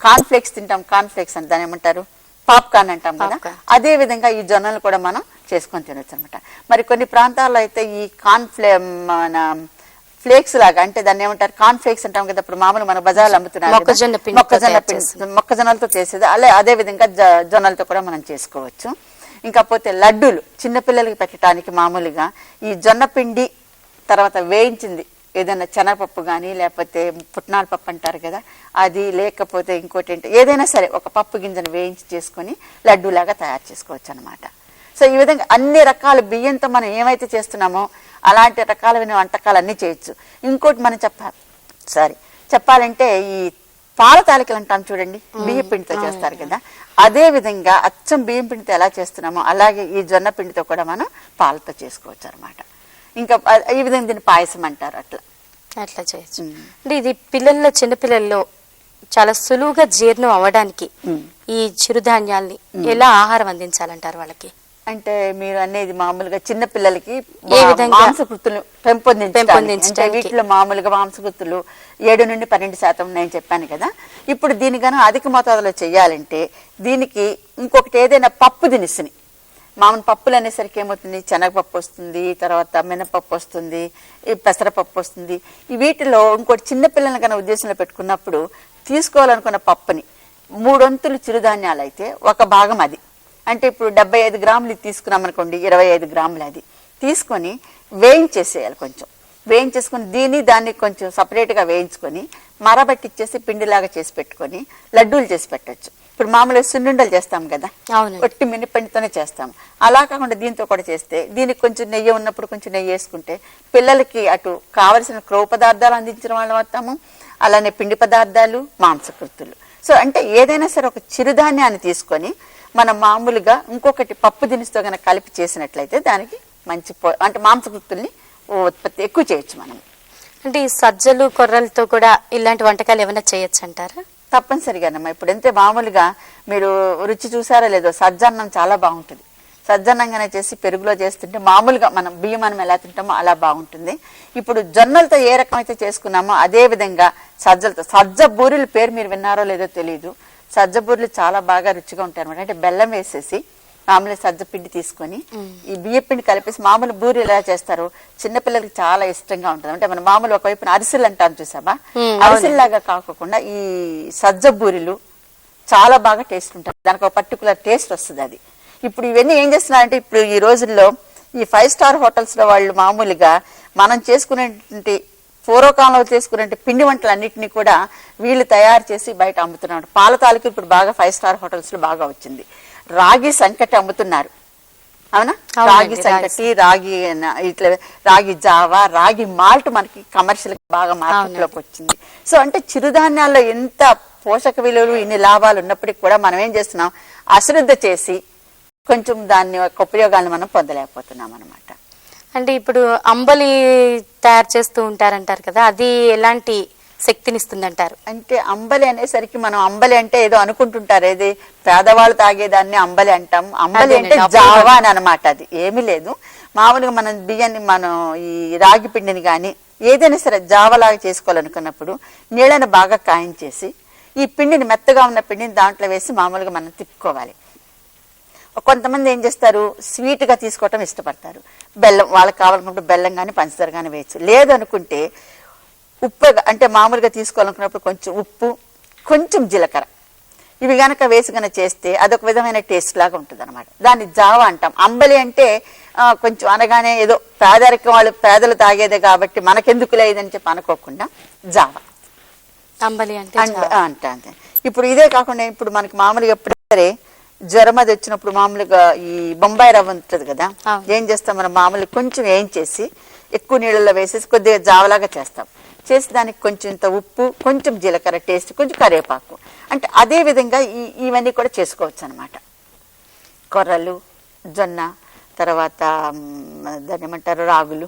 కార్న్ఫ్లేక్స్ తింటాం, కార్న్ఫ్లేక్స్ అని దాని ఏమంటారు, పాప్కార్న్ అంటాం కదా, అదే విధంగా ఈ జొన్నలు కూడా మనం చేసుకొని తినొచ్చు అనమాట. మరి కొన్ని ప్రాంతాల్లో అయితే ఈ మన ఫ్లేక్స్ లాగా, అంటే దాన్ని ఏమంటారు, కార్న్ ఫ్లేక్స్ అంటాం కదా, ఇప్పుడు మామూలు మన బజార్లో అమ్ముతున్నారు మొక్కజొన్నలతో చేసేది, అదే విధంగా జొన్నలతో కూడా మనం చేసుకోవచ్చు. ఇంకా పోతే లడ్డూలు చిన్నపిల్లలకి పెట్టడానికి మామూలుగా ఈ జొన్న పిండి తర్వాత వేయించింది ఏదైనా శనగపప్పు కానీ లేకపోతే పుట్నాల పప్పు అంటారు కదా, అది లేకపోతే ఇంకోటి ఏంటి ఏదైనా సరే ఒక పప్పు గింజను వేయించి చేసుకొని లడ్డూలాగా తయారు చేసుకోవచ్చు అనమాట. సో ఈ విధంగా అన్ని రకాల బియ్యంతో మనం ఏమైతే చేస్తున్నామో అలాంటి రకాలైన వంటకాలు అన్నీ చేయొచ్చు. ఇంకోటి మనం చెప్పాలంటే ఈ పాల తాలికలు అంటాం చూడండి, బియ్యం పిండితో చేస్తారు కదా, అదే విధంగా అచ్చం బియ్యం పిండితో ఎలా చేస్తున్నామో అలాగే ఈ జొన్న పిండితో కూడా మనం పాలతో చేసుకోవచ్చు అనమాట. ఇంకా ఈ విధంగా దీన్ని పాయసం అంటారు, అట్లా చేయొచ్చు. అంటే ఇది చిన్నపిల్లల్లో చాలా సులువుగా జీర్ణం అవ్వడానికి ఈ చిరుధాన్యాల్ని ఎలా ఆహారం అందించాలంటారు వాళ్ళకి? అంటే మీరు అనేది మామూలుగా చిన్న పిల్లలకి మాంసకృతులు పెంపొందించడానికి, వీటిలో మామూలుగా మాంసకృతులు 7 నుండి 12% నేను చెప్పాను కదా. ఇప్పుడు దీనికన్నా అధిక మోతాదులో చేయాలంటే దీనికి ఇంకొకటి ఏదైనా పప్పు దినుసుని, మామూలు పప్పులు అనేసరికి ఏమవుతుంది, శనగపప్పు వస్తుంది, తర్వాత మినపప్పు వస్తుంది, పెసరపప్పు వస్తుంది. వీటిలో ఇంకోటి చిన్నపిల్లల కన్నా ఉద్దేశంలో పెట్టుకున్నప్పుడు తీసుకోవాలనుకున్న పప్పుని 3 వంతులు చిరుధాన్యాలు అయితే 1 భాగం అది, అంటే ఇప్పుడు 75 గ్రాములు ఇది తీసుకున్నాం అనుకోండి, 25 గ్రాములు అది తీసుకొని వేయించేసేయాలి. కొంచెం వేయించేసుకొని దాన్ని కొంచెం సపరేట్గా వేయించుకొని మరబట్టిచ్చేసి పిండిలాగా చేసి పెట్టుకొని లడ్డూలు చేసి పెట్టచ్చు. ఇప్పుడు మామూలుగా సున్నుండలు చేస్తాం కదా, ఒట్టి మినపిండితోనే చేస్తాం, అలా కాకుండా దీంతో కూడా చేస్తే దీనికి కొంచెం నెయ్యి ఉన్నప్పుడు కొంచెం నెయ్యి వేసుకుంటే పిల్లలకి అటు కావలసిన క్రొవ్వు పదార్థాలు అందించడం వల్ల మొత్తము, అలానే పిండి పదార్థాలు, మాంసకృతులు. సో అంటే ఏదైనా సరే ఒక చిరుధాన్యాన్ని తీసుకొని మనం మామూలుగా ఇంకొకటి పప్పు దినుసుతో కనుక కలిపి చేసినట్లయితే దానికి మంచి అంటే మాంసకృతుల్ని ఉత్పత్తి ఎక్కువ చేయొచ్చు మనం. అంటే ఈ సజ్జలు కొర్రలతో కూడా ఇలాంటి వంటకాలు ఏమైనా చేయొచ్చు అంటారా? తప్పనిసరిగానమ్మా. ఇప్పుడు అంతే మామూలుగా మీరు రుచి చూసారో లేదో, సజ్జన్నం చాలా బాగుంటుంది. సజ్జన్నంగానే చేసి పెరుగులో చేస్తుంటే మామూలుగా మనం బియ్యం మనం ఎలా తింటామో అలా బాగుంటుంది. ఇప్పుడు జొన్నలతో ఏ రకమైతే చేసుకున్నామో అదే విధంగా సజ్జ బూరెల పేరు మీరు విన్నారో లేదో తెలియదు, సజ్జ బూరెలు చాలా బాగా రుచిగా ఉంటాయి అనమాట. అంటే బెల్లం వేసేసి మామూలు సజ్జ పిండి తీసుకొని ఈ బియ్య పిండి కలిపేసి మామూలు బూరెలు ఎలా చేస్తారు, చిన్నపిల్లలకి చాలా ఇష్టంగా ఉంటుంది. అంటే మన మామూలు ఒకవైపున అరిసెలు అంటాం చూసామా, అరిసెల్లాగా కాకుండా ఈ సజ్జ బూరెలు చాలా బాగా టేస్ట్ ఉంటాయి, దానికి ఒక పర్టికులర్ టేస్ట్ వస్తుంది అది. ఇప్పుడు ఇవన్నీ ఏం చేస్తున్నారంటే ఇప్పుడు ఈ రోజుల్లో ఈ 5 స్టార్ హోటల్స్ లో వాళ్ళు మామూలుగా మనం చేసుకునేటువంటి పూర్వకాలంలో చేసుకునే పిండి వంటలు అన్నింటినీ కూడా వీళ్ళు తయారు చేసి బయట అమ్ముతున్నారు. పాల తాలిక ఇప్పుడు బాగా 5 స్టార్ హోటల్స్ లో బాగా వచ్చింది. రాగి సంకటి అమ్ముతున్నారు, అవునా, రాగి సంకటి, రాగి జావా, రాగి మాల్ట్ మనకి కమర్షియల్ బాగా మార్కెట్ లోకి వచ్చింది. సో అంటే చిరుధాన్యాల్లో ఎంత పోషక విలువలు ఇన్ని లాభాలు ఉన్నప్పటికీ కూడా మనం ఏం చేస్తున్నాం, అశ్రద్ధ చేసి కొంచెం దాని యొక్క ఉపయోగాలను మనం పొందలేకపోతున్నాం అనమాట. అంటే ఇప్పుడు అంబలి తయారు చేస్తూ ఉంటారంటారు కదా, అది ఎలాంటి శక్తినిస్తుంది అంటారు? అంటే అంబలి అనేసరికి మనం అంబలి అంటే ఏదో అనుకుంటుంటారు, ఏది పేదవాళ్ళు తాగేదాన్ని అంబలి అంటాం. అంబలి అంటే జావా అని అనమాట, అది ఏమీ లేదు. మామూలుగా మనం బియ్యాన్ని మనం ఈ రాగి పిండిని కానీ ఏదైనా సరే జావలాగా చేసుకోవాలనుకున్నప్పుడు నీళ్ళని బాగా కాయించేసి ఈ పిండిని, మెత్తగా ఉన్న పిండిని దాంట్లో వేసి మామూలుగా మనం తిప్పుకోవాలి. కొంతమంది ఏం చేస్తారు, స్వీట్గా తీసుకోవటం ఇష్టపడతారు, బెల్లం వాళ్ళకి కావాలనుకుంటే బెల్లం కానీ పంచదార కానీ వేయచ్చు. లేదనుకుంటే ఉప్పు, అంటే మామూలుగా తీసుకోవాలనుకున్నప్పుడు కొంచెం ఉప్పు, కొంచెం జీలకర్ర ఇవి కనుక వేసి కనుక చేస్తే అదొక విధమైన టేస్ట్ లాగా ఉంటుంది అనమాట. దాన్ని జావా అంటాం. అంబలి అంటే కొంచెం అనగానే ఏదో పేదలు తాగేదే కాబట్టి మనకెందుకు లేదని చెప్పి అనుకోకుండా జావా అంబలి అంటే అంతే. ఇప్పుడు ఇదే కాకుండా ఇప్పుడు మనకి మామూలుగా ఎప్పుడు సరే జ్వరం అది వచ్చినప్పుడు మామూలుగా ఈ బొంబాయి రవ్వ ఉంటుంది కదా, ఏం చేస్తాం మనం మామూలుగా కొంచెం ఏం చేసి ఎక్కువ నీళ్ళలో వేసేసి కొద్దిగా జావలాగా చేస్తాం. చేసి దానికి కొంచెం ఇంత ఉప్పు, కొంచెం జీలకర్ర టేస్ట్, కొంచెం కరివేపాకు, అంటే అదే విధంగా ఇవన్నీ కూడా చేసుకోవచ్చు అనమాట. కొర్రలు, జొన్న, తర్వాత దాన్ని ఏమంటారు రాగులు,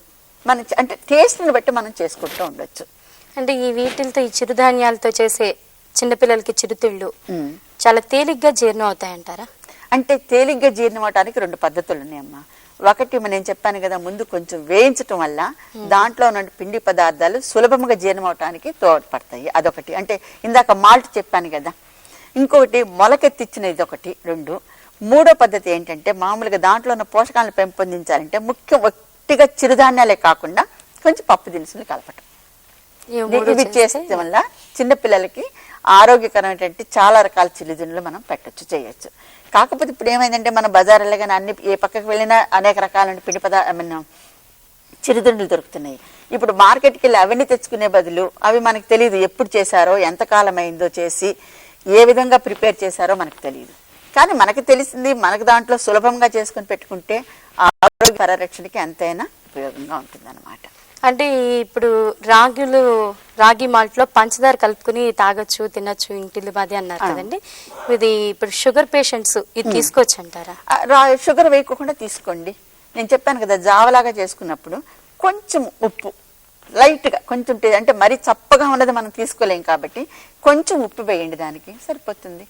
మన అంటే టేస్ట్ని బట్టి మనం చేసుకుంటూ ఉండొచ్చు. అంటే ఈ వీటితో ఈ చిరుధాన్యాలతో చేసే చిన్నపిల్లలకి చిరుతిళ్ళు చాలా తేలిగ్గా జీర్ణం అవుతాయంటారా? అంటే తేలిగ్గా జీర్ణం అవడానికి 2 పద్ధతులు ఉన్నాయమ్మా. ఒకటి నేను చెప్పాను కదా, ముందు కొంచెం వేయించటం వల్ల దాంట్లో ఉన్న పిండి పదార్థాలు సులభంగా జీర్ణం అవడానికి తోడ్పడతాయి, అదొకటి. అంటే ఇందాక మాల్ట్ చెప్పాను కదా. ఇంకొకటి మొలకెత్తిచ్చిన ఇదొకటి 2. మూడో పద్ధతి ఏంటంటే మామూలుగా దాంట్లో ఉన్న పోషకాలను పెంపొందించాలంటే ముఖ్యం ఒట్టిగా చిరుధాన్యాలే కాకుండా కొంచెం పప్పు దినుసులు కలపటం. ఇవి చేసే వల్ల చిన్నపిల్లలకి ఆరోగ్యకరమైనటువంటి చాలా రకాల చిరుతిండ్లు మనం పెట్టచ్చు, చేయొచ్చు. కాకపోతే ఇప్పుడు ఏమైందంటే మన బజార్లో కానీ అన్ని ఏ పక్కకి వెళ్ళినా అనేక రకాల పిండి చిరుతిండ్లు దొరుకుతున్నాయి. ఇప్పుడు మార్కెట్కి వెళ్ళి అవన్నీ తెచ్చుకునే బదులు అవి మనకు తెలియదు ఎప్పుడు చేశారో, ఎంతకాలం అయిందో చేసి, ఏ విధంగా ప్రిపేర్ చేశారో మనకు తెలియదు. కానీ మనకు తెలిసింది మనకు దాంట్లో సులభంగా చేసుకుని పెట్టుకుంటే ఆరోగ్య పరిరక్షణకి ఎంతైనా ఉపయోగంగా ఉంటుందన్నమాట. అంటే ఇప్పుడు రాగి మాల్ట్ లో పంచదార కలుపుకుని తాగొచ్చు, తినొచ్చు, ఇంటిల్లి బాధి అన్నారు కదండి. ఇది ఇప్పుడు షుగర్ పేషెంట్స్ ఇది తీసుకోవచ్చు అంటారా? షుగర్ వేయకుండా తీసుకోండి. నేను చెప్పాను కదా, జావలాగా చేసుకున్నప్పుడు కొంచెం ఉప్పు లైట్గా కొంచెం, అంటే మరీ చప్పగా ఉన్నది మనం తీసుకోలేం కాబట్టి కొంచెం ఉప్పు వేయండి, దానికి సరిపోతుంది.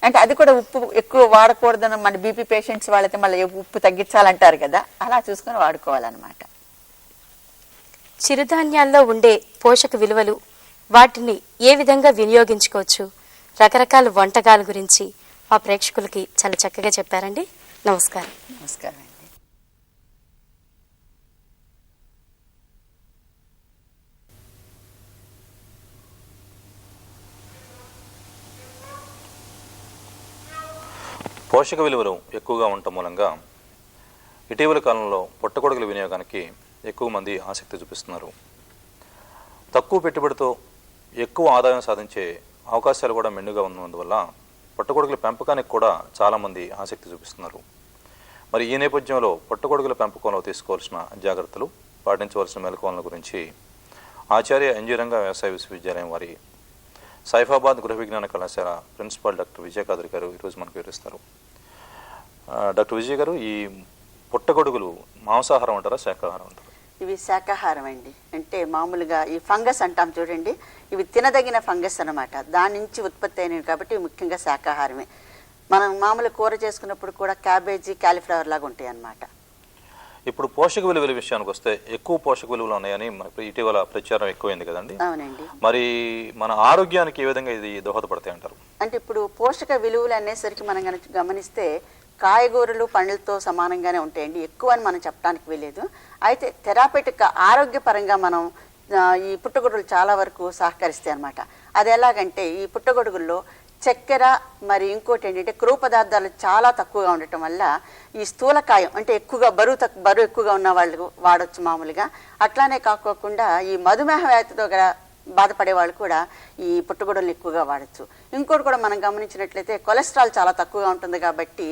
అంటే అది కూడా ఉప్పు ఎక్కువ వాడకూడదని మన బీపీ పేషెంట్స్ వాళ్ళైతే మళ్ళీ ఉప్పు తగ్గించాలంటారు కదా, అలా చూసుకొని వాడుకోవాలన్నమాట. చిరుధాన్యాల్లో ఉండే పోషక విలువలు, వాటిని ఏ విధంగా వినియోగించుకోవచ్చు, రకరకాల వంటకాల గురించి మా ప్రేక్షకులకి చాలా చక్కగా చెప్పారండి. నమస్కారం. నమస్కారం అండి. పోషక విలువలు ఎక్కువగా ఉండటం మూలంగా ఇటీవల కాలంలో పుట్టగొడుగుల వినియోగానికి ఎక్కువ మంది ఆసక్తి చూపిస్తున్నారు. తక్కువ పెట్టుబడితో ఎక్కువ ఆదాయం సాధించే అవకాశాలు కూడా మెండుగా ఉన్నందువల్ల పుట్టగొడుగుల పెంపకానికి కూడా చాలామంది ఆసక్తి చూపిస్తున్నారు. మరి ఈ నేపథ్యంలో పుట్టగొడుగుల పెంపకంలో తీసుకోవాల్సిన జాగ్రత్తలు, పాటించవలసిన మెలకువల గురించి ఆచార్య ఎన్జీ రంగా వ్యవసాయ విశ్వవిద్యాలయం వారి సైఫాబాద్ గృహ విజ్ఞాన కళాశాల ప్రిన్సిపాల్ డాక్టర్ విజయ కాదరి గారు ఈరోజు మనకు వివరిస్తారు. డాక్టర్ విజయ్ గారు, ఈ పుట్టగొడుగులు మాంసాహారం అంటారా, శాకాహారం అంటారా? ఇవి శాకాహారం అండి. అంటే మామూలుగా ఈ ఫంగస్ అంటాం చూడండి, ఇవి తినదగిన ఫంగస్ అన్నమాట. దాని నుంచి ఉత్పత్తి అయినవి కాబట్టి ముఖ్యంగా శాకాహారమే. మనం మామూలు కూర చేసుకున్నప్పుడు కూడా క్యాబేజీ, కాలీఫ్లవర్ లాగా ఉంటాయి అన్నమాట. ఇప్పుడు పోషక విలువల విషయానికి వస్తే ఎక్కువ పోషక విలువలు ఉన్నాయని మనకు ఇటీవల ప్రచారం ఎక్కువైంది కదండి. అవునండి. మరి మన ఆరోగ్యానికి ఏ విధంగా ఇది దోహదపడతాయి అంటారు? అంటే ఇప్పుడు పోషక విలువలు అనేసరికి మనం కనుక గమనిస్తే కాయగూరలు పండ్లతో సమానంగానే ఉంటాయండి, ఎక్కువ అని మనం చెప్పడానికి వీలేదు. అయితే థెరాపెటిక్ ఆరోగ్యపరంగా మనం ఈ పుట్టగొడుగులు చాలా వరకు సహకరిస్తాయి అన్నమాట. అది ఎలాగంటే ఈ పుట్టగొడుగుల్లో చక్కెర మరి ఇంకోటి ఏంటంటే క్రూ పదార్థాలు చాలా తక్కువగా ఉండటం వల్ల ఈ స్థూలకాయం అంటే ఎక్కువగా బరువు ఎక్కువగా ఉన్న వాళ్ళు వాడచ్చు మామూలుగా. అట్లానే కాకోకుండా ఈ మధుమేహ వ్యాధితో బాధపడే వాళ్ళు కూడా ఈ పుట్టగొడుగులను ఎక్కువగా వాడచ్చు. ఇంకోటి కూడా మనం గమనించినట్లయితే కొలెస్ట్రాల్ చాలా తక్కువగా ఉంటుంది కాబట్టి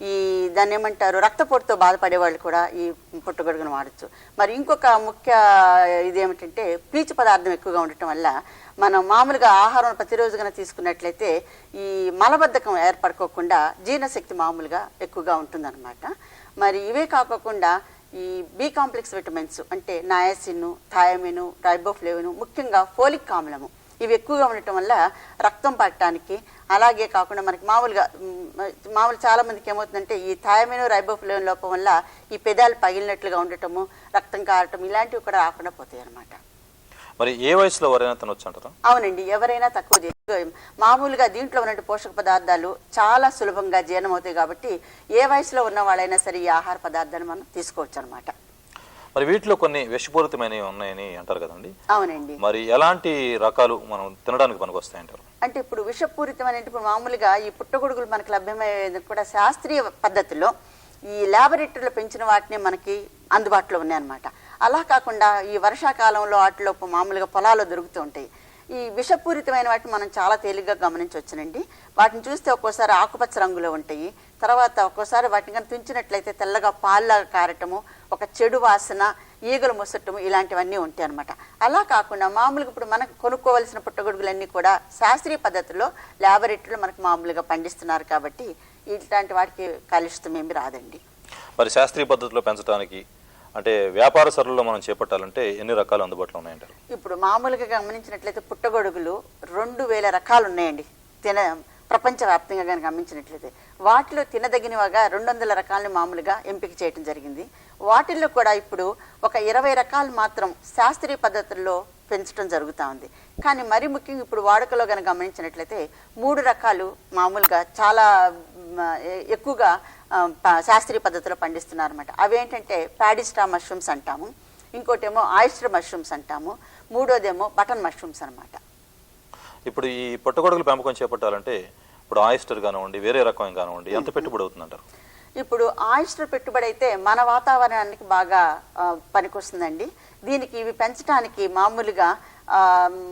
ఈ దాన్ని ఏమంటారు రక్తపోటుతో బాధపడే వాళ్ళు కూడా ఈ పుట్టగొడుగును వాడచ్చు. మరి ఇంకొక ముఖ్య ఇదేమిటంటే పీచు పదార్థం ఎక్కువగా ఉండటం వల్ల మనం మామూలుగా ఆహారం ప్రతిరోజు కనుక తీసుకున్నట్లయితే ఈ మలబద్ధకం ఏర్పడుకోకుండా జీర్ణశక్తి మామూలుగా ఎక్కువగా ఉంటుందన్నమాట. మరి ఇవే కాకోకుండా ఈ బి కాంప్లెక్స్ విటమిన్స్ అంటే నయాసిన్, థయామిన్, రైబోఫ్లేవిన్, ముఖ్యంగా ఫోలిక్ ఆమ్లము ఇవి ఎక్కువగా ఉండటం వల్ల రక్తం పట్టడానికి, అలాగే కాకుండా మనకి మామూలు చాలా మందికి ఏమవుతుందంటే ఈ థయామిన్, రైబోఫ్లేవిన్ లోపం వల్ల ఈ పెదాలు పగిలినట్లుగా ఉండటము, రక్తం కారటం ఇలాంటివి కూడా రాకుండా పోతాయి అన్నమాట. మరి ఏ వయసులో ఎవరైనా తినొచ్చు అంటారా? అవునండి, ఎవరైనా తక్కువ మామూలుగా దీంట్లో ఉన్న పోషక పదార్థాలు చాలా సులభంగా జీర్ణమవుతాయి కాబట్టి ఏ వయసులో ఉన్న వాళ్ళైనా సరే ఈ ఆహార పదార్థాన్ని మనం తీసుకోవచ్చు అనమాట. మరి వీటిలో కొన్ని విషపూరితమైనవి ఉన్నాయని అంటారు కదండి. అవునండి. మరి ఎలాంటి రకాలు మనం తినడానికి పనికి వస్తాయంటారు? అంటే ఇప్పుడు విషపూరితమైన ఇప్పుడు మామూలుగా ఈ పుట్టగొడుగులు మనకు లభ్యమయ్యేది కూడా శాస్త్రీయ పద్ధతిలో ఈ ల్యాబొరేటరీలో పెంచిన వాటిని మనకి అందుబాటులో ఉన్నాయన్నమాట. అలా కాకుండా ఈ వర్షాకాలంలో వాటిలో మామూలుగా పొలాల్లో దొరుకుతూ ఉంటాయి. ఈ విషపూరితమైన వాటిని మనం చాలా తేలిగ్గా గమనించవచ్చునండి. వాటిని చూస్తే ఒక్కోసారి ఆకుపచ్చ రంగులో ఉంటాయి, తర్వాత ఒక్కోసారి వాటిని కానీ తుంచినట్లయితే తెల్లగా పాల్లాగా కారటము, ఒక చెడు వాసన, ఈగలు ముసటము ఇలాంటివన్నీ ఉంటాయి అనమాట. అలా కాకుండా మామూలుగా ఇప్పుడు మనకు కొనుక్కోవలసిన పుట్టగొడుగులన్నీ కూడా శాస్త్రీయ పద్ధతిలో ల్యాబొరేటరీలో మనకు మామూలుగా పండిస్తున్నారు కాబట్టి ఇట్లాంటి వాటికి కలుషితం ఏమి రాదండి. మరి శాస్త్రీయ పద్ధతిలో పెంచడానికి అంటే వ్యాపార సరళిలో మనం చేపట్టాలంటే ఎన్ని రకాలు అందుబాటులో ఉన్నాయంటారు? ఇప్పుడు మామూలుగా గమనించినట్లయితే పుట్టగొడుగులు 2000 రకాలు ఉన్నాయండి. ప్రపంచవ్యాప్తంగా కనుక గమనించినట్లయితే వాటిలో తినదగినవిగా 200 రకాలని మామూలుగా ఎంపిక చేయడం జరిగింది. వాటిల్లో కూడా ఇప్పుడు ఒక 20 రకాలు మాత్రం శాస్త్రీయ పద్ధతుల్లో పెంచడం జరుగుతూ ఉంది. కానీ మరి ముఖ్యంగా ఇప్పుడు వాడుకలో కనుక గమనించినట్లయితే 3 రకాలు మామూలుగా చాలా ఎక్కువగా శాస్త్రీయ పద్ధతిలో పండిస్తున్నారు అనమాట. అవేంటంటే ప్యాడిస్టా మష్రూమ్స్ అంటాము, ఇంకోటేమో ఆయిస్టర్ మష్రూమ్స్ అంటాము, మూడోదేమో బటన్ మష్రూమ్స్ అనమాట. ఇప్పుడు ఈ పుట్టగొడుగుల పెంపకం చేపట్టాలంటే ఇప్పుడు ఆయిస్టర్ కానివ్వండి, వేరే రకం కానివ్వండి, ఎంత పెట్టుబడి అవుతుందంటారు? ఇప్పుడు ఆయిస్టర్ పెట్టుబడి అయితే మన వాతావరణానికి బాగా పనికొస్తుందండి. దీనికి ఇవి పెంచడానికి మామూలుగా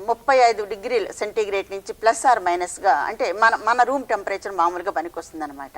35 డిగ్రీల సెంటీగ్రేడ్ నుంచి +or- అంటే మన రూమ్ టెంపరేచర్ మామూలుగా పనికొస్తుంది అనమాట.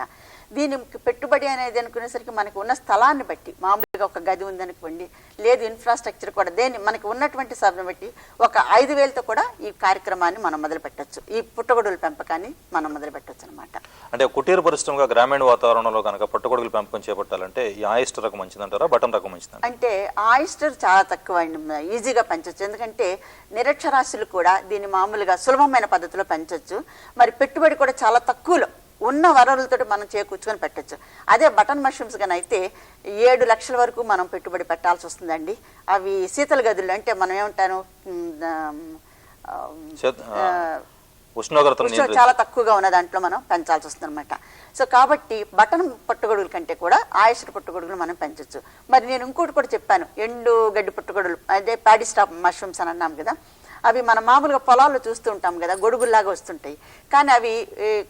దీనికి పెట్టుబడి అనేది అనుకునేసరికి మనకు ఉన్న స్థలాన్ని బట్టి మామూలుగా ఒక గది ఉందనుకోండి, లేదు ఇన్ఫ్రాస్ట్రక్చర్ కూడా మనకి ఉన్నటువంటి సభను బట్టి ఒక 5,000తో కూడా ఈ కార్యక్రమాన్ని మనం మొదలు పెట్టచ్చు, ఈ పుట్టగొడుగుల పెంపకాన్ని మనం మొదలు పెట్టచ్చు అనమాట. అంటే కుటీర పరిశ్రమగా గ్రామీణ వాతావరణంలో కనుక పుట్టగొడుగుల పెంపకం చేపట్టాలంటే ఈ ఆయిస్టర్ రకం మంచిదంటారా, బటన్ రకం మంచిదంటారా? అంటే ఆయిస్టర్ చాలా తక్కువ అండి, ఈజీగా పెంచవచ్చు. ఎందుకంటే నిరక్షరాస్యులు కూడా దీన్ని మామూలుగా సులభమైన పద్ధతిలో పెంచవచ్చు. మరి పెట్టుబడి కూడా చాలా తక్కువలో ఉన్న వనరులతో మనం చేకూర్చుకొని పెట్టచ్చు. అదే బటన్ మష్రూమ్స్ కానీ అయితే 7 లక్షల వరకు మనం పెట్టుబడి పెట్టాల్సి వస్తుందండి. అవి శీతల గదులు అంటే మనం ఏమంటాను ఉష్ణోగ్రత చాలా తక్కువగా ఉన్న దాంట్లో మనం పెంచాల్సి వస్తుంది అనమాట. సో కాబట్టి బటన్ పుట్టగొడుగుల కంటే కూడా ఆయిస్టర్ పుట్టగొడుగులు మనం పెంచవచ్చు. మరి నేను ఇంకోటి కూడా చెప్పాను, ఎండు గడ్డి పుట్టగొడుగులు, అదే ప్యాడిస్టా మష్రూమ్స్ అని అన్నాం కదా, అవి మనం మామూలుగా పొలాల్లో చూస్తూ ఉంటాం కదా, గొడుగుల్లాగా వస్తుంటాయి. కానీ అవి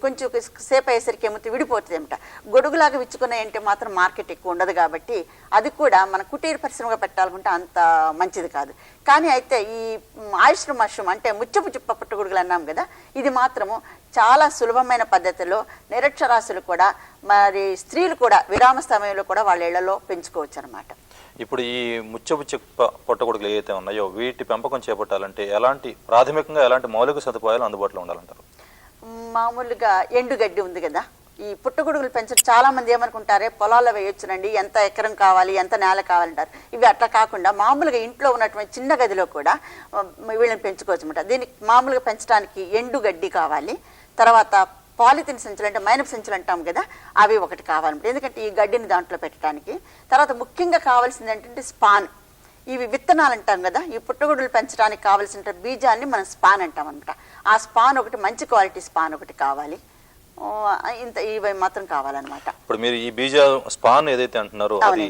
కొంచెం సేపు అయ్యేసరికి ఏమో విడిపోతుంది అనమాట. గొడుగులాగా విచ్చుకున్నాయంటే మాత్రం మార్కెట్ ఎక్కువ ఉండదు కాబట్టి అది కూడా మన కుటీర పరిశ్రమగా పెట్టాలనుకుంటే అంత మంచిది కాదు. కానీ అయితే ఈ ఆయిస్టర్ మష్రూమ్ అంటే ముచ్చపు చిప్ప పుట్టగొడుగులు అన్నాం కదా, ఇది మాత్రము చాలా సులభమైన పద్ధతిలో నిరక్షరాస్యులు కూడా మరి స్త్రీలు కూడా విరామ సమయంలో కూడా వాళ్ళ ఇళ్లలో పెంచుకోవచ్చు అనమాట. ఇప్పుడు ఈ ముచ్చపు చిప్ప పుట్టగొడుగులు ఏవైతే ఉన్నాయో వీటి పెంపకం చేపట్టాలంటే ప్రాథమికంగా ఎలాంటి మౌలిక సదుపాయాలు అందుబాటులో ఉండాలంటారు? మామూలుగా ఎండుగడ్డి ఉంది కదా, ఈ పుట్టగొడుగులు పెంచడం చాలా మంది ఏమనుకుంటారే పొలాల్లో వేయొచ్చునండి, ఎంత ఎకరం కావాలి, ఎంత నేల కావాలంటారు. ఇవి అట్లా కాకుండా మామూలుగా ఇంట్లో ఉన్నటువంటి చిన్న గదిలో కూడా వీళ్ళని పెంచుకోవచ్చు అనమాట. దీనికి మామూలుగా పెంచడానికి ఎండుగడ్డి కావాలి, తర్వాత పాలిథిన్ సంచులు అంటే మైనపు సంచులు అంటాం కదా, అవి ఒకటి కావాలన్నమాట. ఎందుకంటే ఈ గడ్డిని దాంట్లో పెట్టడానికి. తర్వాత ముఖ్యంగా కావాల్సింది ఏంటంటే స్పాన్. ఇవి విత్తనాలు అంటాం కదా, ఈ పుట్టగొడుగులు పెంచడానికి కావాల్సిన బీజాన్ని మనం స్పాన్ అంటాం అనమాట. ఆ స్పాన్ ఒకటి, మంచి క్వాలిటీ స్పాన్ ఒకటి కావాలి. ఇవి మాత్రం కావాలన్నమాట. ఇప్పుడు మీరు ఈ బీజ స్పాన్ ఏదైతే అంటున్నారో అది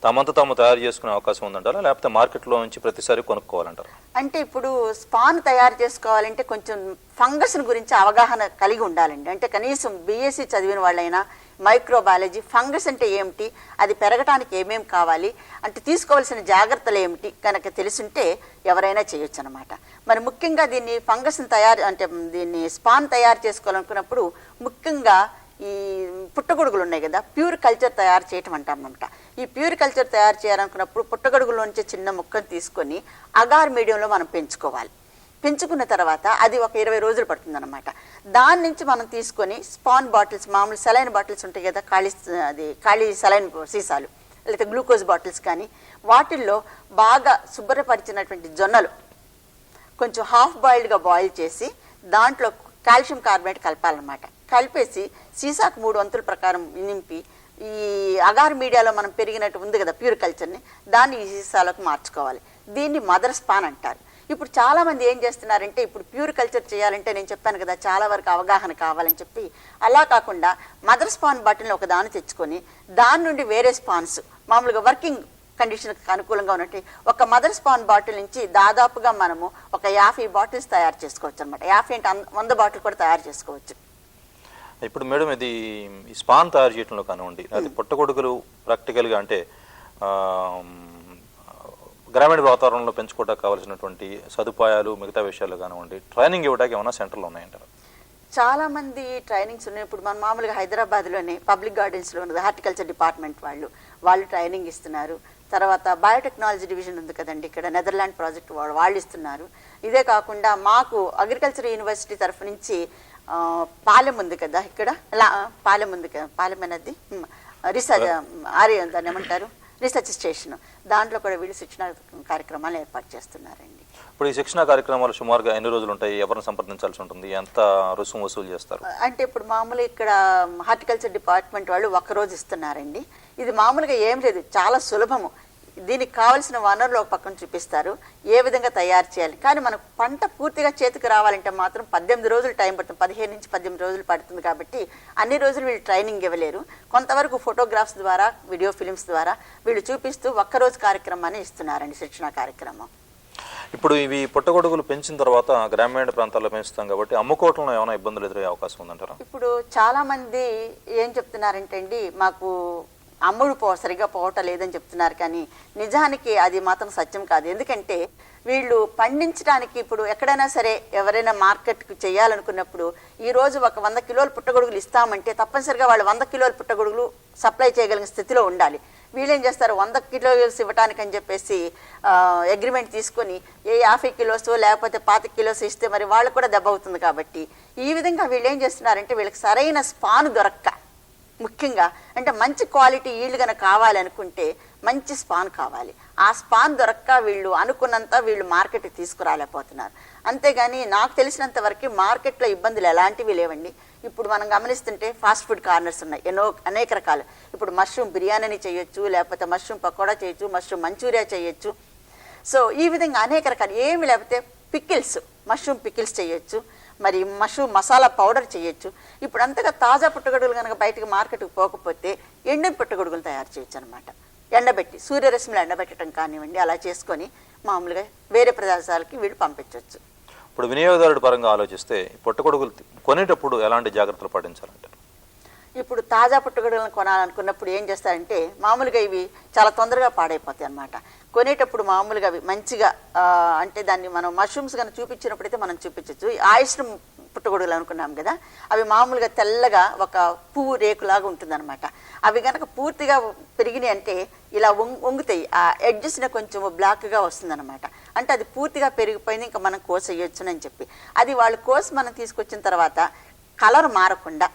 తమంత తాము తయారు చేసుకునే అవకాశం ఉందంటారా, లేకపోతే మార్కెట్లో నుంచి ప్రతిసారి కొనుక్కోవాలంటారా? అంటే ఇప్పుడు స్పాన్ తయారు చేసుకోవాలంటే కొంచెం ఫంగస్ గురించి అవగాహన కలిగి ఉండాలండి. అంటే కనీసం బీఎస్సీ చదివిన వాళ్ళైనా మైక్రోబయాలజీ, ఫంగస్ అంటే ఏమిటి, అది పెరగడానికి ఏమేమి కావాలి, అంటే తీసుకోవాల్సిన జాగ్రత్తలు ఏమిటి కనుక తెలుసుంటే ఎవరైనా చేయొచ్చు అనమాట. మరి ముఖ్యంగా దీన్ని ఫంగస్ని దీన్ని స్పాన్ తయారు చేసుకోవాలనుకున్నప్పుడు ముఖ్యంగా ఈ పుట్టగొడుగులు ఉన్నాయి కదా, ప్యూర్ కల్చర్ తయారు చేయటం అంటాం అనమాట. ఈ ప్యూర్ కల్చర్ తయారు చేయాలనుకున్నప్పుడు పుట్టగొడుగుల నుంచి చిన్న ముక్కను తీసుకొని అగార్ మీడియంలో మనం పెంచుకోవాలి. పెంచుకున్న తర్వాత అది ఒక 20 రోజులు పడుతుంది అనమాట. దాని నుంచి మనం తీసుకొని స్పాన్ బాటిల్స్, మామూలు సెలైన్ బాటిల్స్ ఉంటాయి కదా, ఖాళీ సెలైన్ సీసాలు, లేకపోతే గ్లూకోజ్ బాటిల్స్ కానీ, వాటిల్లో బాగా శుభ్రపరిచినటువంటి జొన్నలు కొంచెం హాఫ్ బాయిల్డ్గా బాయిల్ చేసి దాంట్లో కాల్షియం కార్బోనేట్ కలపాలన్నమాట. కలిపేసి సీసాకు 3 వంతుల ప్రకారం నింపి ఈ అగార్ మీడియాలో మనం పెరిగినట్టు ఉంది కదా ప్యూర్ కల్చర్ని, దాన్ని ఈ సీసాలకు మార్చుకోవాలి. దీన్ని మదర్ స్పాన్ అంటారు. ఇప్పుడు చాలా మంది ఏం చేస్తున్నారంటే, ఇప్పుడు ప్యూర్ కల్చర్ చేయాలంటే నేను చెప్పాను కదా చాలా వరకు అవగాహన కావాలని చెప్పి, అలా కాకుండా మదర్ స్పాన్ బాటిల్ని ఒక దాన్ని తెచ్చుకొని దాని నుండి వేరే స్పాన్స్ మామూలుగా వర్కింగ్ కండిషన్కి అనుకూలంగా ఉన్నట్టు ఒక మదర్ స్పాన్ బాటిల్ నుంచి దాదాపుగా మనము ఒక 50 బాటిల్స్ తయారు చేసుకోవచ్చు అనమాట. 50 అంటే 100 బాటిల్ కూడా తయారు చేసుకోవచ్చు. ఇప్పుడు మేడం ఇది ఈ స్పాన్ తయారు చేయడంలో కానివ్వండి, అది పుట్టగొడుగులు ప్రాక్టికల్గా అంటే గ్రామీణ వాతావరణంలో పెంచుకోవడానికి కావాల్సినటువంటి సదుపాయాలు మిగతా విషయాలు కానివ్వండి, ట్రైనింగ్ ఇవ్వడానికి ఏమైనా సెంటర్లు ఉన్నాయంటారు? చాలా మంది ట్రైనింగ్స్ ఉన్నాయి. ఇప్పుడు మన మామూలుగా హైదరాబాద్లోనే పబ్లిక్ గార్డెన్స్లో ఉన్నది హార్టికల్చర్ డిపార్ట్మెంట్ వాళ్ళు ట్రైనింగ్ ఇస్తున్నారు. తర్వాత బయోటెక్నాలజీ డివిజన్ ఉంది కదండి, ఇక్కడ నెదర్లాండ్ ప్రాజెక్ట్ వాళ్ళు ఇస్తున్నారు. ఇదే కాకుండా మాకు అగ్రికల్చర్ యూనివర్సిటీ తరఫు నుంచి పాలెం ఉంది కదా ఇక్కడ, పాలెం ఉంది కదా, పాలెం అనేది రీసెర్చ్ దాన్ని ఏమంటారు, రీసెర్చ్ స్టేషన్, దాంట్లో కూడా వీళ్ళు శిక్షణ కార్యక్రమాలు ఏర్పాటు చేస్తున్నారండి. ఇప్పుడు ఈ శిక్షణ కార్యక్రమాలు సుమారుగా ఎన్ని రోజులు ఉంటాయి, ఎవరిని సంప్రదించాల్సి ఉంటుంది, ఎంత రుసుము వసూలు చేస్తారు? అంటే ఇప్పుడు మామూలుగా ఇక్కడ హార్టికల్చర్ డిపార్ట్మెంట్ వాళ్ళు ఒక్కరోజు ఇస్తున్నారండి. ఇది మామూలుగా ఏం లేదు, చాలా సులభము. దీనికి కావాల్సిన వనరులు ఒక పక్కన చూపిస్తారు, ఏ విధంగా తయారు చేయాలి. కానీ మనకు పంట పూర్తిగా చేతికి రావాలంటే మాత్రం 18 రోజులు టైం పడుతుంది, 15 నుంచి 18 రోజులు పడుతుంది. కాబట్టి అన్ని రోజులు వీళ్ళు ట్రైనింగ్ ఇవ్వలేరు. కొంతవరకు ఫోటోగ్రాఫ్స్ ద్వారా, వీడియో ఫిలిమ్స్ ద్వారా వీళ్ళు చూపిస్తూ ఒక్కరోజు కార్యక్రమాన్ని ఇస్తున్నారండి, శిక్షణ కార్యక్రమం. ఇప్పుడు ఇవి పుట్టగొడుగులు పెంచిన తర్వాత గ్రామీణ ప్రాంతాల్లో పెంచుతాం కాబట్టి అమ్ముకోవటంలో ఏమైనా ఇబ్బందులు ఎదురయ్యే అవకాశం ఉందంటారా? ఇప్పుడు చాలా మంది ఏం చెప్తున్నారంటే అండి, మాకు సరిగా పోవటం లేదని చెప్తున్నారు. కానీ నిజానికి అది మాత్రం సత్యం కాదు. ఎందుకంటే వీళ్ళు పండించడానికి ఇప్పుడు ఎక్కడైనా సరే ఎవరైనా మార్కెట్కి చేయాలనుకున్నప్పుడు ఈరోజు ఒక 100 కిలోల పుట్టగొడుగులు ఇస్తామంటే తప్పనిసరిగా వాళ్ళు 100 కిలోల పుట్టగొడుగులు సప్లై చేయగలిగిన స్థితిలో ఉండాలి. వీళ్ళేం చేస్తారు, 100 కిలోలు ఇవ్వటానికి అని చెప్పేసి అగ్రిమెంట్ తీసుకొని 50 కిలోస్ లేకపోతే 25 కిలోస్ ఇస్తే మరి వాళ్ళు కూడా దెబ్బ అవుతుంది. కాబట్టి ఈ విధంగా వీళ్ళు ఏం చేస్తున్నారంటే వీళ్ళకి సరైన స్పాన్ దొరక్క, ముఖ్యంగా అంటే మంచి క్వాలిటీ ఈల్డ్ కనుక కావాలనుకుంటే మంచి స్పాన్ కావాలి. ఆ స్పాన్ దొరక్క వీళ్ళు అనుకున్నంత వీళ్ళు మార్కెట్కి తీసుకురాలేకపోతున్నారు. అంతేగాని నాకు తెలిసినంత వరకు మార్కెట్లో ఇబ్బందులు ఎలాంటివి లేవండి. ఇప్పుడు మనం గమనిస్తుంటే ఫాస్ట్ ఫుడ్ కార్నర్స్ ఉన్నాయి, అనేక రకాలు. ఇప్పుడు మష్రూమ్ బిర్యానీని చేయొచ్చు, లేకపోతే మష్రూమ్ పకోడా చేయొచ్చు, మష్రూమ్ మంచూరియా చేయొచ్చు. సో ఈ విధంగా అనేక రకాలు, ఏమి లేకపోతే పికిల్స్, మష్రూమ్ పికిల్స్ చేయొచ్చు, మరి మష్రూమ్ మసాలా పౌడర్ చేయొచ్చు. ఇప్పుడు అంతగా తాజా పుట్టగొడుగులు కనుక బయటకు మార్కెట్కి పోకపోతే ఎండిన పుట్టగొడుగులు తయారు చేయొచ్చు అనమాట. ఎండబెట్టి సూర్యరశ్మిలో ఎండబెట్టడం కానివ్వండి, అలా చేసుకొని మామూలుగా వేరే ప్రదేశాలకి వీళ్ళు పంపించవచ్చు. ఇప్పుడు వినియోగదారుడి పరంగా ఆలోచిస్తే పుట్టగొడుగులు కొనేటప్పుడు ఎలాంటి జాగ్రత్తలు పాటించాలంటారు? ఇప్పుడు తాజా పుట్టగొడుగులను కొనాలనుకున్నప్పుడు ఏం చేస్తారంటే మామూలుగా ఇవి చాలా తొందరగా పాడైపోతాయి అన్నమాట. కొనేటప్పుడు మామూలుగా అవి మంచిగా అంటే దాన్ని మనం మష్రూమ్స్ కనుక చూపించినప్పుడైతే మనం చూపించవచ్చు. ఆయిస్టర్ పుట్టగొడుగులు అనుకున్నాం కదా, అవి మామూలుగా తెల్లగా ఒక పువ్వు రేకులాగా ఉంటుందన్నమాట. అవి కనుక పూర్తిగా పెరిగినాయి అంటే ఇలా వంగుతాయి, ఆ ఎడ్జెస్ని కొంచెం బ్లాక్గా వస్తుందన్నమాట. అంటే అది పూర్తిగా పెరిగిపోయింది, ఇంకా మనం కోసేయొచ్చునని చెప్పి. అది వాళ్ళు కోసి మనం తీసుకొచ్చిన తర్వాత కలర్ మారకుండా